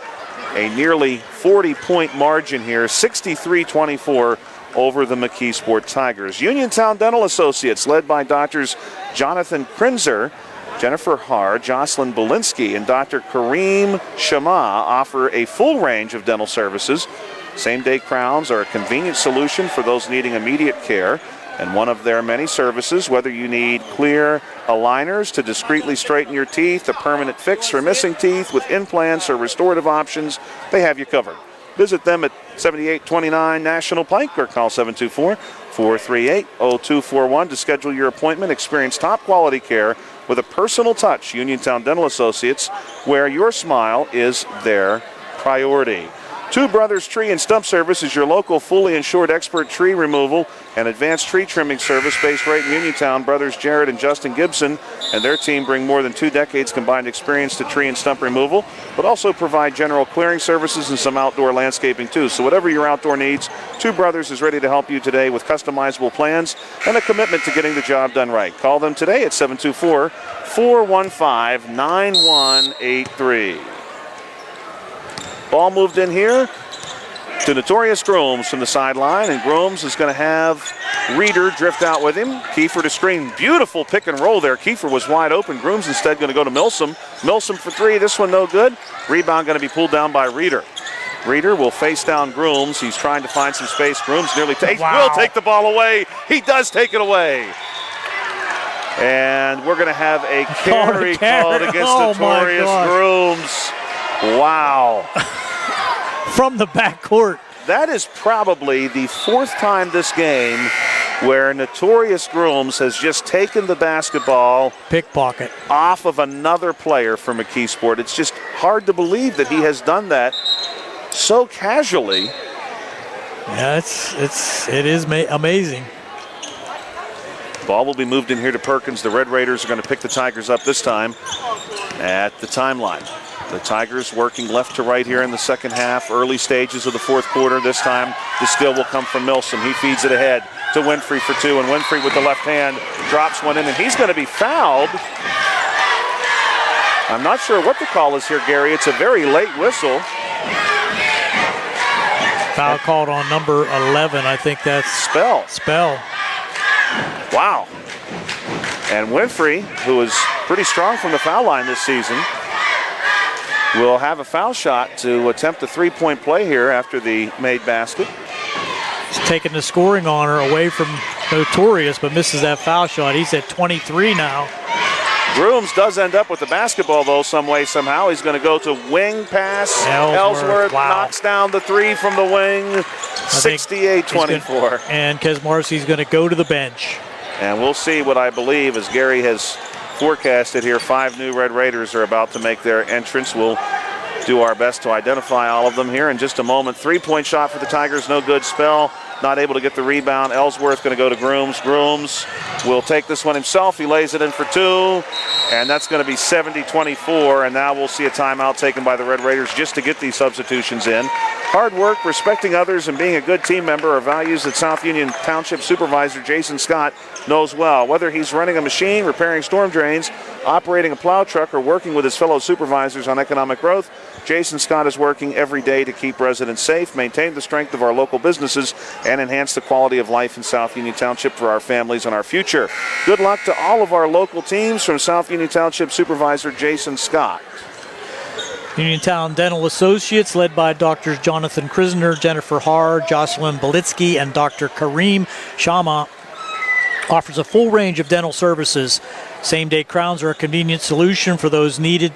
A nearly 40-point margin here. 63-24. Over the McKeesport Tigers. Uniontown Dental Associates, led by doctors Jonathan Krinzer, Jennifer Haar, Jocelyn Belinsky, and Dr. Kareem Shama, offer a full range of dental services. Same-day crowns are a convenient solution for those needing immediate care, and one of their many services, whether you need clear aligners to discreetly straighten your teeth, a permanent fix for missing teeth with implants or restorative options, they have you covered. Visit them at 7829 National Pike or call 724-438-0241 to schedule your appointment. Experience top quality care with a personal touch. Uniontown Dental Associates, where your smile is their priority. Two Brothers Tree and Stump Service is your local fully insured expert tree removal and advanced tree trimming service based right in Uniontown. Brothers Jared and Justin Gibson and their team bring more than 2 decades combined experience to tree and stump removal, but also provide general clearing services and some outdoor landscaping too. So whatever your outdoor needs, Two Brothers is ready to help you today with customizable plans and a commitment to getting the job done right. Call them today at 724-415-9183. Ball moved in here to Notorious Grooms from the sideline, and Grooms is going to have Reeder drift out with him. Kiefer to screen. Beautiful pick and roll there. Kiefer was wide open. Grooms instead going to go to Milsom. Milsom for 3. This one no good. Rebound going to be pulled down by Reeder. Reeder will face down Grooms. He's trying to find some space. Grooms nearly will take the ball away. He does take it away. And we're going to have a carry called against Notorious Grooms. Wow. From the backcourt. That is probably the 4th time this game where Notorious Grooms has just taken the basketball pickpocket off of another player for McKeesport. It's just hard to believe that he has done that so casually. Yeah, it is amazing. Ball will be moved in here to Perkins. The Red Raiders are going to pick the Tigers up this time at the timeline. The Tigers working left to right here in the second half, early stages of the 4th quarter. This time, the steal will come from Milsom. He feeds it ahead to Winfrey for 2, and Winfrey with the left hand drops one in, and he's going to be fouled. I'm not sure what the call is here, Gary. It's a very late whistle. Foul called on number 11. I think that's Spell. Wow. And Winfrey, who is pretty strong from the foul line this season, will have a foul shot to attempt a 3-point play here after the made basket. He's taking the scoring honor away from Notorious, but misses that foul shot. He's at 23 now. Grooms does end up with the basketball, though, some way, somehow. He's going to go to wing pass. Ellsworth knocks down the 3 from the wing. 68-24. And Kesmarski's going to go to the bench. And we'll see what I believe, as Gary has forecasted here, 5 new Red Raiders are about to make their entrance. We'll do our best to identify all of them here in just a moment. 3-point shot for the Tigers, no good. Spell not able to get the rebound. Ellsworth going to go to Grooms. Grooms will take this one himself. He lays it in for 2, and that's going to be 70-24. And now we'll see a timeout taken by the Red Raiders just to get these substitutions in. Hard work, respecting others, and being a good team member are values that South Union Township Supervisor Jason Scott knows well. Whether he's running a machine, repairing storm drains, operating a plow truck, or working with his fellow supervisors on economic growth, Jason Scott is working every day to keep residents safe, maintain the strength of our local businesses, and enhance the quality of life in South Union Township for our families and our future. Good luck to all of our local teams from South Union Township Supervisor Jason Scott. Uniontown Dental Associates, led by Drs. Jonathan Krisner, Jennifer Haar, Jocelyn Belitsky, and Dr. Kareem Shama, offers a full range of dental services. Same-day crowns are a convenient solution for those needed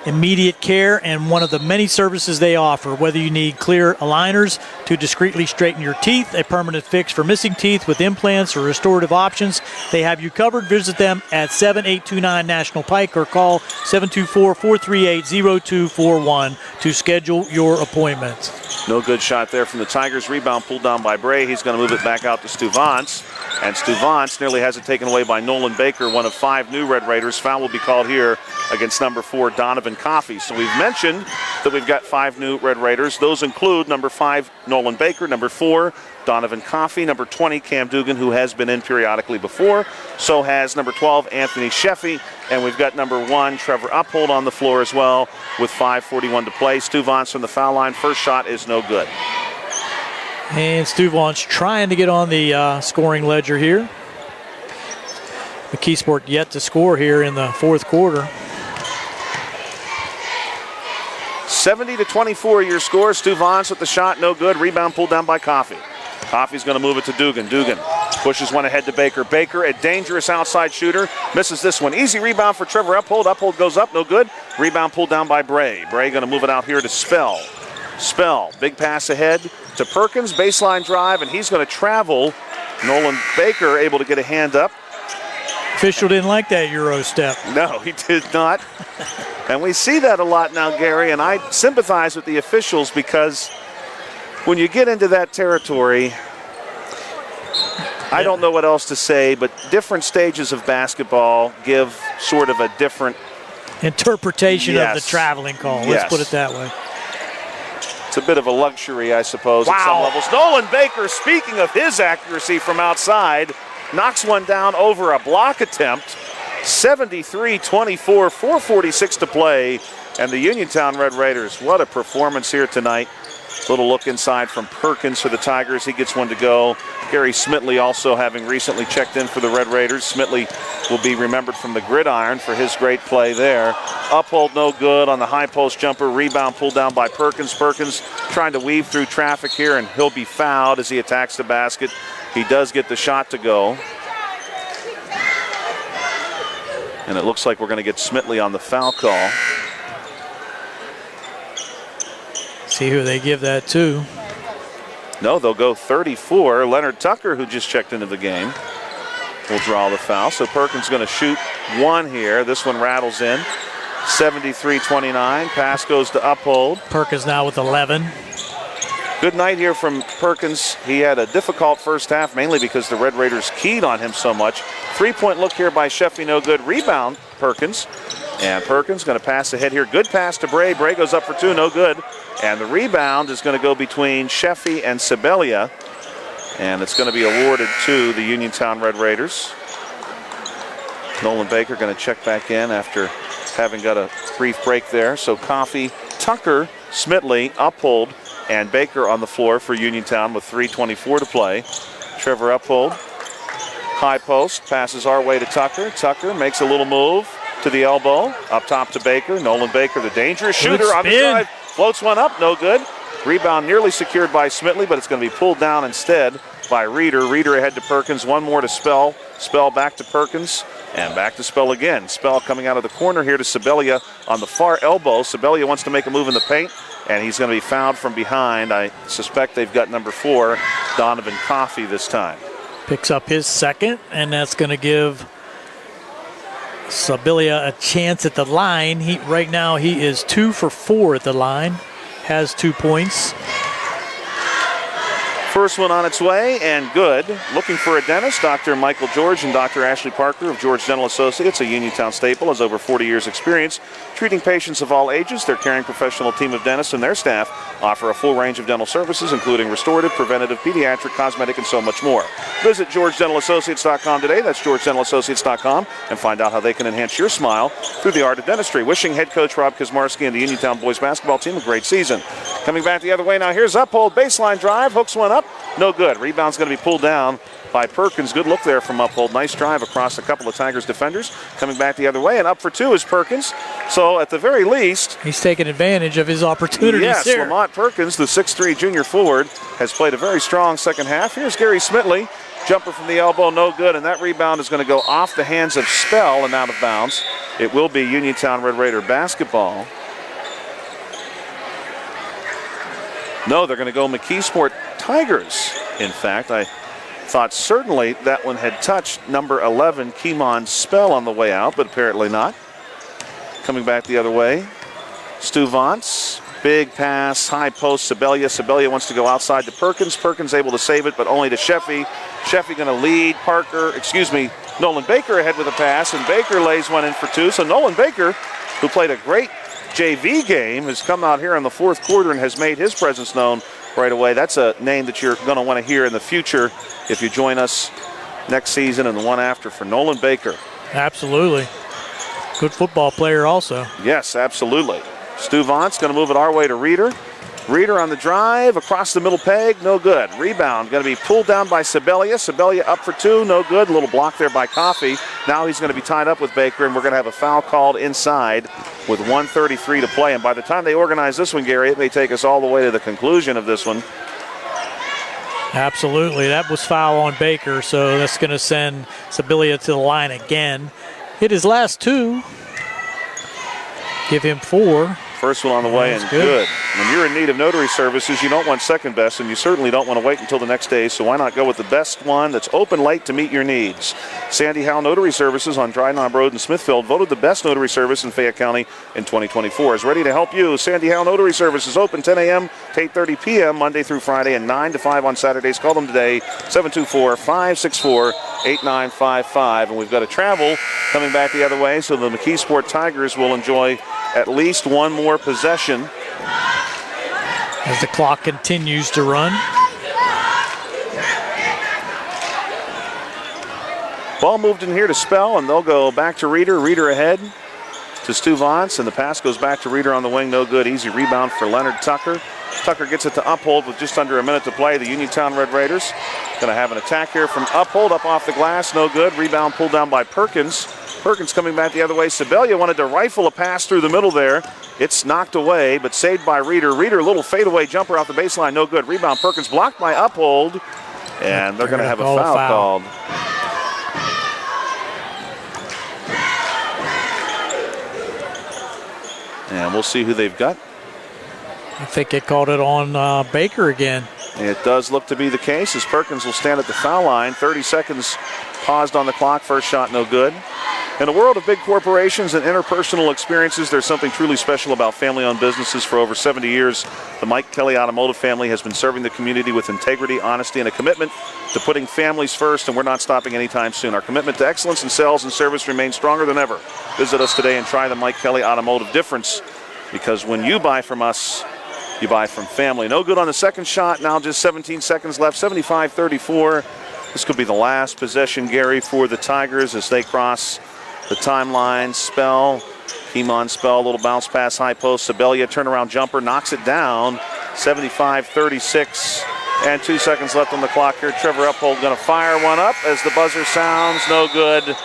immediate care, and one of the many services they offer. Whether you need clear aligners to discreetly straighten your teeth, a permanent fix for missing teeth with implants or restorative options, they have you covered. Visit them at 7829 National Pike or call 724-438-0241 to schedule your appointment. No good shot there from the Tigers. Rebound pulled down by Bray. He's going to move it back out to Stuvance. And Stuvance nearly has it taken away by Nolan Baker, one of 5 new Red Raiders. Foul will be called here against number 4, Donovan Coffey. So we've mentioned that we've got 5 new Red Raiders. Those include number 5, Nolan Baker, number 4, Donovan Coffey, number 20, Cam Dugan, who has been in periodically before. So has number 12, Anthony Sheffy. And we've got number 1, Trevor Uphold, on the floor as well with 5:41 to play. Stuvance from the foul line. First shot is no good. And Stuvance trying to get on the scoring ledger here. McKeesport yet to score here in the 4th quarter. 70-24 your score. Stuvance with the shot, no good. Rebound pulled down by Coffey. Coffey's going to move it to Dugan. Dugan pushes one ahead to Baker. Baker, a dangerous outside shooter, misses this one. Easy rebound for Trevor Uphold. Uphold goes up, no good. Rebound pulled down by Bray. Bray going to move it out here to Spell. Spell, big pass ahead to Perkins, baseline drive, and he's going to travel. Nolan Baker able to get a hand up. Official didn't like that Euro step. No, he did not. And we see that a lot now, Gary, and I sympathize with the officials because when you get into that territory, I don't know what else to say, but different stages of basketball give sort of a different interpretation of the traveling call. Let's put it that way. It's a bit of a luxury, I suppose, at some levels. Nolan Baker, speaking of his accuracy from outside, knocks one down over a block attempt. 73-24, 4:46 to play. And the Uniontown Red Raiders, what a performance here tonight. Little look inside from Perkins for the Tigers. He gets one to go. Gary Smitley also having recently checked in for the Red Raiders. Smitley will be remembered from the gridiron for his great play there. Uphold no good on the high post jumper. Rebound pulled down by Perkins. Perkins trying to weave through traffic here, and he'll be fouled as he attacks the basket. He does get the shot to go. And it looks like we're going to get Smitley on the foul call. See who they give that to. No, they'll go 34. Leonard Tucker, who just checked into the game, will draw the foul. So Perkins going to shoot one here. This one rattles in. 73-29. Pass goes to Uphold. Perkins now with 11. Good night here from Perkins. He had a difficult first half, mainly because the Red Raiders keyed on him so much. 3-point look here by Sheffy, no good. Rebound, Perkins. And Perkins going to pass ahead here. Good pass to Bray. Bray goes up for two, no good. And the rebound is going to go between Sheffy and Sibelia. And it's going to be awarded to the Uniontown Red Raiders. Nolan Baker going to check back in after having got a brief break there. So Coffey, Tucker, Smitley, Uphold, and Baker on the floor for Uniontown with 3:24 to play. Trevor Uphold, high post, passes our way to Tucker. Tucker makes a little move to the elbow, up top to Baker. Nolan Baker, the dangerous shooter on the drive, floats one up, no good. Rebound nearly secured by Smitley, but it's going to be pulled down instead by Reeder. Reeder ahead to Perkins, one more to Spell. Spell back to Perkins, and back to Spell again. Spell coming out of the corner here to Sibelia on the far elbow. Sibelia wants to make a move in the paint, and he's going to be fouled from behind. I suspect they've got number 4, Donovan Coffey, this time. Picks up his second, and that's going to give Sibelia a chance at the line. Right now he is 2 for 4 at the line, has 2 points. First one on its way, and good. Looking for a dentist, Dr. Michael George and Dr. Ashley Parker of George Dental Associates, a Uniontown staple, has over 40 years experience treating patients of all ages. Their caring professional team of dentists and their staff offer a full range of dental services, including restorative, preventative, pediatric, cosmetic, and so much more. Visit GeorgeDentalAssociates.com today. That's GeorgeDentalAssociates.com, and find out how they can enhance your smile through the art of dentistry. Wishing head coach Rob Kazmarski and the Uniontown boys basketball team a great season. Coming back the other way now, here's Uphold, baseline drive, hooks one up. No good. Rebound's going to be pulled down by Perkins. Good look there from Uphold. Nice drive across a couple of Tigers defenders. Coming back the other way, and up for two is Perkins. So at the very least, he's taking advantage of his opportunities. Yes, here. Lamont Perkins, the 6'3 junior forward, has played a very strong second half. Here's Gary Smitley. Jumper from the elbow, no good, and that rebound is going to go off the hands of Spell and out of bounds. It will be Uniontown Red Raider basketball. No, they're going to go McKeesport Tigers. In fact, I thought certainly that one had touched number 11, Keemon Spell, on the way out, but apparently not. Coming back the other way, Stu Vance. Big pass, high post, Sibelia. Sibelia wants to go outside to Perkins. Perkins able to save it, but only to Sheffy. Sheffy going to lead Nolan Baker ahead with a pass, and Baker lays one in for two. So Nolan Baker, who played a great JV game, has come out here in the fourth quarter and has made his presence known right away. That's a name that you're going to want to hear in the future if you join us next season and the one after for Nolan Baker. Absolutely. Good football player also. Yes, absolutely. Stu Vance going to move it our way to Reeder. Reeder on the drive, across the middle peg, no good. Rebound going to be pulled down by Sibelia. Sibelia up for two, no good. A little block there by Coffey. Now he's going to be tied up with Baker, and we're going to have a foul called inside with 1:33 to play. And by the time they organize this one, Gary, it may take us all the way to the conclusion of this one. Absolutely. That was foul on Baker, so that's going to send Sibelia to the line again. Hit his last two. Give him 4. First one on the way and good. When you're in need of notary services, you don't want second best, and you certainly don't want to wait until the next day, so why not go with the best one that's open late to meet your needs? Sandy Howe Notary Services on Dry Knob Road in Smithfield, voted the best notary service in Fayette County in 2024, is ready to help you. Sandy Howe Notary Services open 10 a.m. to 8:30 p.m. Monday through Friday and 9 to 5 on Saturdays. Call them today, 724-564-8955. And we've got a travel coming back the other way, so the McKeesport Tigers will enjoy at least one more possession as the clock continues to run. Ball moved in here to Spell, and they'll go back to Reeder. Reeder ahead to Stu Vance, and the pass goes back to Reeder on the wing. No good. Easy rebound for Leonard Tucker. Tucker gets it to Uphold with just under a minute to play. The Uniontown Red Raiders going to have an attack here from Uphold, up off the glass. No good. Rebound pulled down by Perkins. Perkins coming back the other way. Sibelia wanted to rifle a pass through the middle there. It's knocked away, but saved by Reeder. Reeder, a little fadeaway jumper off the baseline. No good. Rebound Perkins blocked by Uphold, and they're going to have a foul called. And we'll see who they've got. I think they called it on Baker again. It does look to be the case, as Perkins will stand at the foul line. 30 seconds paused on the clock. First shot no good. In a world of big corporations and interpersonal experiences, there's something truly special about family-owned businesses. For over 70 years, the Mike Kelly Automotive family has been serving the community with integrity, honesty, and a commitment to putting families first, and we're not stopping anytime soon. Our commitment to excellence in sales and service remains stronger than ever. Visit us today and try the Mike Kelly Automotive difference, because when you buy from us, you buy from family. No good on the second shot. Now just 17 seconds left, 75-34. This could be the last possession, Gary, for the Tigers as they cross the timeline. Spell, Keemon Spell, a little bounce pass, high post. Sibelia, turnaround jumper, knocks it down. 75-36, and 2 seconds left on the clock here. Trevor Uphold going to fire one up as the buzzer sounds. No good.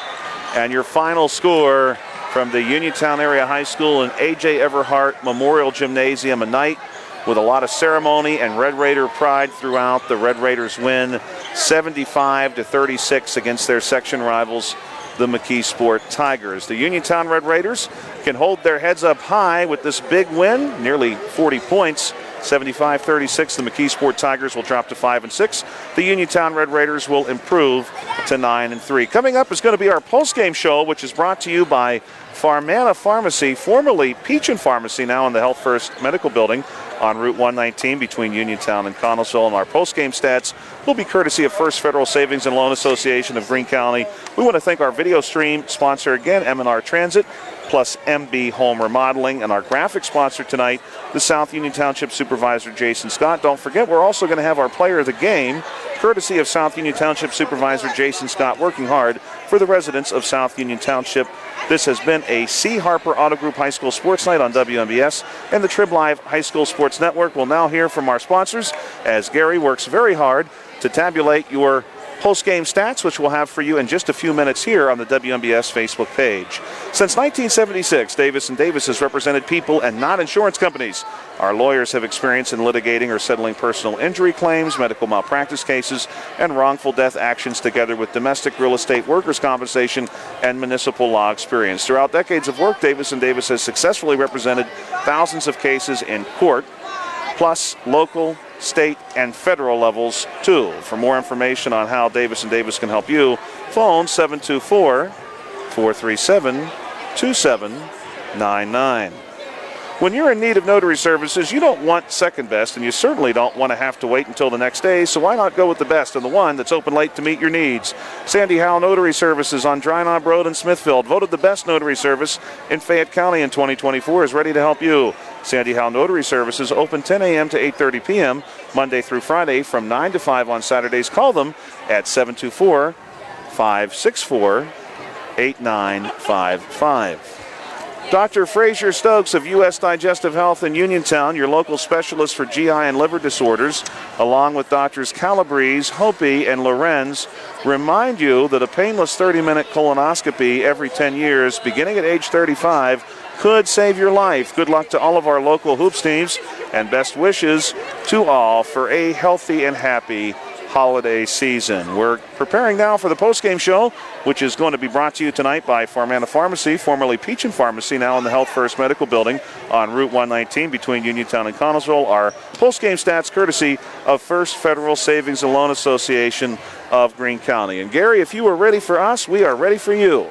And your final score from the Uniontown Area High School and A.J. Everhart Memorial Gymnasium, a night with a lot of ceremony and Red Raider pride throughout. The Red Raiders win 75-36 against their section rivals, the McKeesport Tigers. The Uniontown Red Raiders can hold their heads up high with this big win, nearly 40 points. 75-36, the McKeesport Tigers will drop to 5-6. The Uniontown Red Raiders will improve to 9-3. Coming up is going to be our post-game show, which is brought to you by Farmana Pharmacy, formerly Peachin Pharmacy, now in the Health First Medical Building on Route 119 between Uniontown and Connellsville. And our post-game stats will be courtesy of First Federal Savings and Loan Association of Greene County. We want to thank our video stream sponsor again, M&R Transit, plus MB Home Remodeling, and our graphic sponsor tonight, the South Union Township Supervisor Jason Scott. Don't forget, we're also going to have our player of the game, courtesy of South Union Township Supervisor Jason Scott, working hard for the residents of South Union Township. This has been a C. Harper Auto Group High School Sports Night on WMBS and the Trib Live High School Sports Network. We'll now hear from our sponsors as Gary works very hard to tabulate your post-game stats, which we'll have for you in just a few minutes here on the WMBS Facebook page. Since 1976, Davis & Davis has represented people and not insurance companies. Our lawyers have experience in litigating or settling personal injury claims, medical malpractice cases, and wrongful death actions, together with domestic, real estate, workers' compensation, and municipal law experience. Throughout decades of work, Davis & Davis has successfully represented thousands of cases in court, plus local, state, and federal levels too. For more information on how Davis & Davis can help you, phone 724-437-2799. When you're in need of notary services, you don't want second best, and you certainly don't want to have to wait until the next day, so why not go with the best and the one that's open late to meet your needs? Sandy Howe Notary Services on Dry Knob Road in Smithfield, voted the best notary service in Fayette County in 2024, is ready to help you. Sandy Howe Notary Services open 10 a.m. to 8:30 p.m. Monday through Friday from 9 to 5 on Saturdays. Call them at 724-564-8955. Dr. Frazier Stokes of U.S. Digestive Health in Uniontown, your local specialist for GI and liver disorders, along with Doctors Calabrese, Hopi, and Lorenz, remind you that a painless 30-minute colonoscopy every 10 years, beginning at age 35, could save your life. Good luck to all of our local hoops teams, and best wishes to all for a healthy and happy holiday season. We're preparing now for the postgame show, which is going to be brought to you tonight by Farmana Pharmacy, formerly Peach and Pharmacy, now in the Health First Medical Building on Route 119 between Uniontown and Connellsville. Our postgame stats courtesy of First Federal Savings and Loan Association of Greene County. And Gary, if you are ready for us, we are ready for you.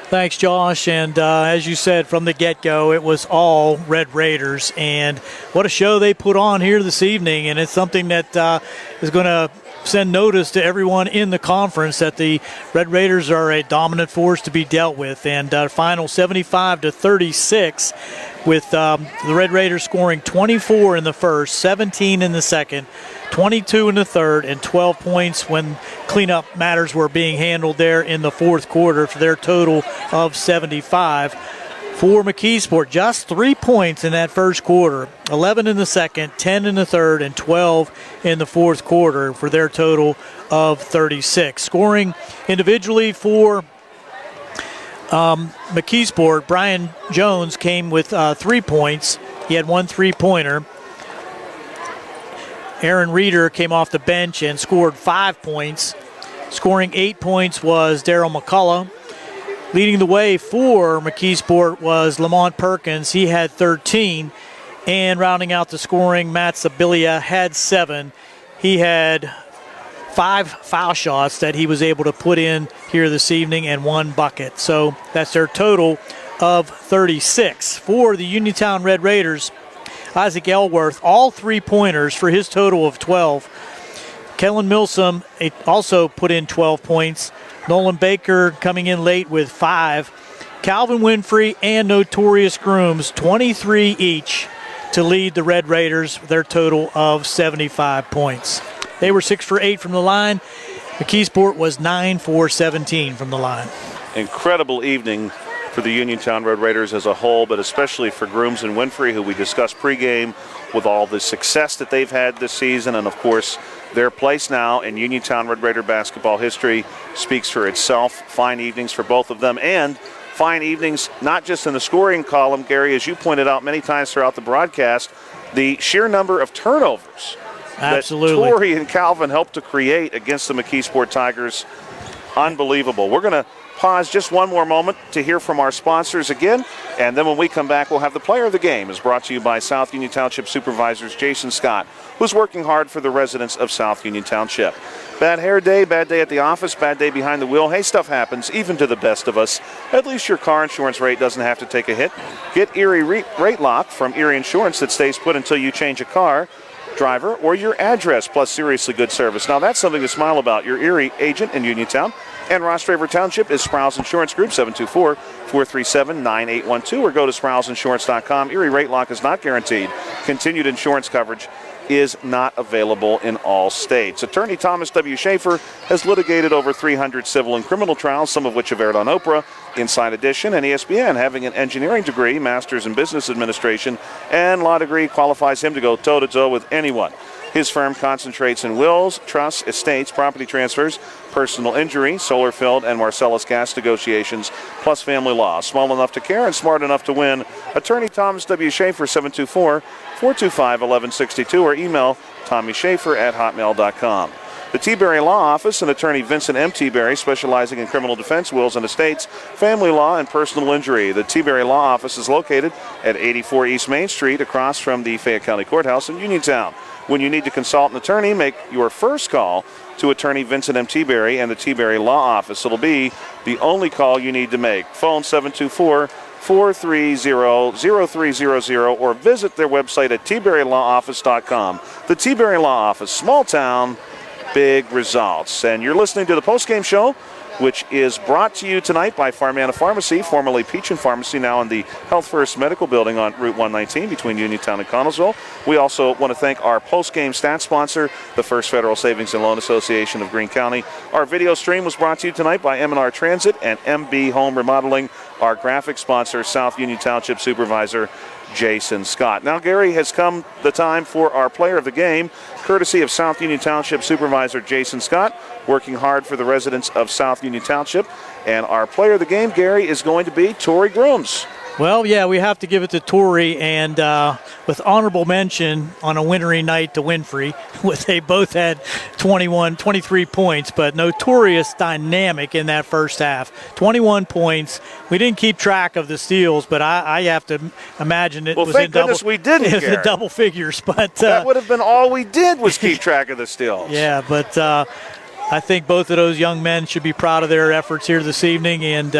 Thanks, Josh. And as you said from the get-go, it was all Red Raiders. And what a show they put on here this evening. And it's something that is going to send notice to everyone in the conference that the Red Raiders are a dominant force to be dealt with. And final 75-36 with the Red Raiders scoring 24 in the first, 17 in the second, 22 in the third, and 12 points when cleanup matters were being handled there in the fourth quarter for their total of 75. For McKeesport, just 3 points in that first quarter, 11 in the second, 10 in the third, and 12 in the fourth quarter for their total of 36. Scoring individually for McKeesport, Brian Jones came with 3 points. He had 1 3-pointer. Aaron Reeder came off the bench and scored 5 points. Scoring 8 points was Daryl McCullough. Leading the way for McKeesport was Lamont Perkins. He had 13. And rounding out the scoring, Matt Sibilia had 7. He had 5 foul shots that he was able to put in here this evening and 1 bucket. So that's their total of 36. For the Uniontown Red Raiders, Isaac Elworth, all 3-pointers for his total of 12. Kellen Milsom also put in 12 points. Nolan Baker coming in late with 5. Calvin Winfrey and Notorious Grooms, 23 each to lead the Red Raiders with their total of 75 points. They were 6 for 8 from the line. McKeesport was 9 for 17 from the line. Incredible evening for the Uniontown Red Raiders as a whole, but especially for Grooms and Winfrey, who we discussed pregame with all the success that they've had this season. And, of course, their place now in Uniontown Red Raider basketball history speaks for itself. Fine evenings for both of them, and fine evenings not just in the scoring column, Gary, as you pointed out many times throughout the broadcast, the sheer number of turnovers Absolutely. that Torrey and Calvin helped to create against the McKeesport Tigers. Unbelievable. We're going to pause just one more moment to hear from our sponsors again, and then when we come back, we'll have the player of the game. Is brought to you by South Union Township Supervisors Jason Scott, who's working hard for the residents of South Union Township. Bad hair day, bad day at the office, bad day behind the wheel. Hey, stuff happens, even to the best of us. At least your car insurance rate doesn't have to take a hit. Get Erie Rate Lock from Erie Insurance that stays put until you change a car, driver, or your address, plus seriously good service. Now, that's something to smile about. Your Erie agent in Uniontown and Ross Draver Township is Sprouse Insurance Group, 724-437-9812, or go to Sprouseinsurance.com. Erie Rate Lock is not guaranteed. Continued insurance coverage is not available in all states. Attorney Thomas W. Schaefer has litigated over 300 civil and criminal trials, some of which have aired on Oprah, Inside Edition, and ESPN. Having an engineering degree, master's in business administration, and law degree qualifies him to go toe-to-toe with anyone. His firm concentrates in wills, trusts, estates, property transfers, personal injury, solar field, and Marcellus gas negotiations, plus family law. Small enough to care and smart enough to win. Attorney Thomas W. Schaefer, 724-425-1162, or email TommySchaefer@hotmail.com. The T-Berry Law Office and attorney Vincent M. T-Berry, specializing in criminal defense, wills and estates, family law, and personal injury. The T-Berry Law Office is located at 84 East Main Street, across from the Fayette County Courthouse in Uniontown. When you need to consult an attorney, make your first call to attorney Vincent M. T-Berry and the T-Berry Law Office. It'll be the only call you need to make. Phone 724-430-0300 or visit their website at tberrylawoffice.com. The T-Berry Law Office, small town, big results. And you're listening to the postgame show, which is brought to you tonight by Farmana Pharmacy, formerly Peach and Pharmacy, now in the Health First Medical Building on Route 119 between Uniontown and Connellsville. We also want to thank our post-game stat sponsor, the First Federal Savings and Loan Association of Greene County. Our video stream was brought to you tonight by M&R Transit and MB Home Remodeling. Our graphic sponsor, South Union Township Supervisor Jason Scott. Now, Gary, has come the time for our player of the game, courtesy of South Union Township Supervisor Jason Scott, working hard for the residents of South Union Township. And our player of the game, Gary, is going to be Torrey Grooms. Well, yeah, we have to give it to Torrey, and with honorable mention on a wintry night to Winfrey. They both had 23 points, but notorious dynamic in that first half. 21 points. We didn't keep track of the steals, but I have to imagine it was thank in double. goodness we didn't, It was in Garrett. double figures, but that would have been all we did was keep track of the steals. yeah, but I think both of those young men should be proud of their efforts here this evening, and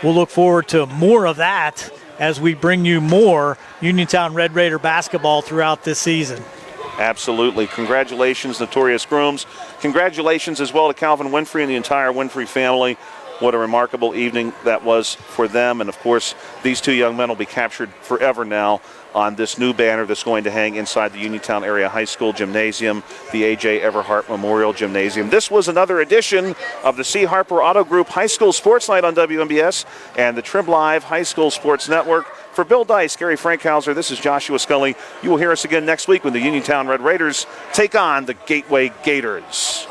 we'll look forward to more of that as we bring you more Uniontown Red Raider basketball throughout this season. Absolutely. Congratulations, Notorious Grooms. Congratulations as well to Calvin Winfrey and the entire Winfrey family. What a remarkable evening that was for them. And, of course, these two young men will be captured forever now on this new banner that's going to hang inside the Uniontown Area High School Gymnasium, the A.J. Everhart Memorial Gymnasium. This was another edition of the C. Harper Auto Group High School Sports Night on WMBS and the Trib Live High School Sports Network. For Bill Dice, Gary Frankhauser, this is Joshua Scully. You will hear us again next week when the Uniontown Red Raiders take on the Gateway Gators.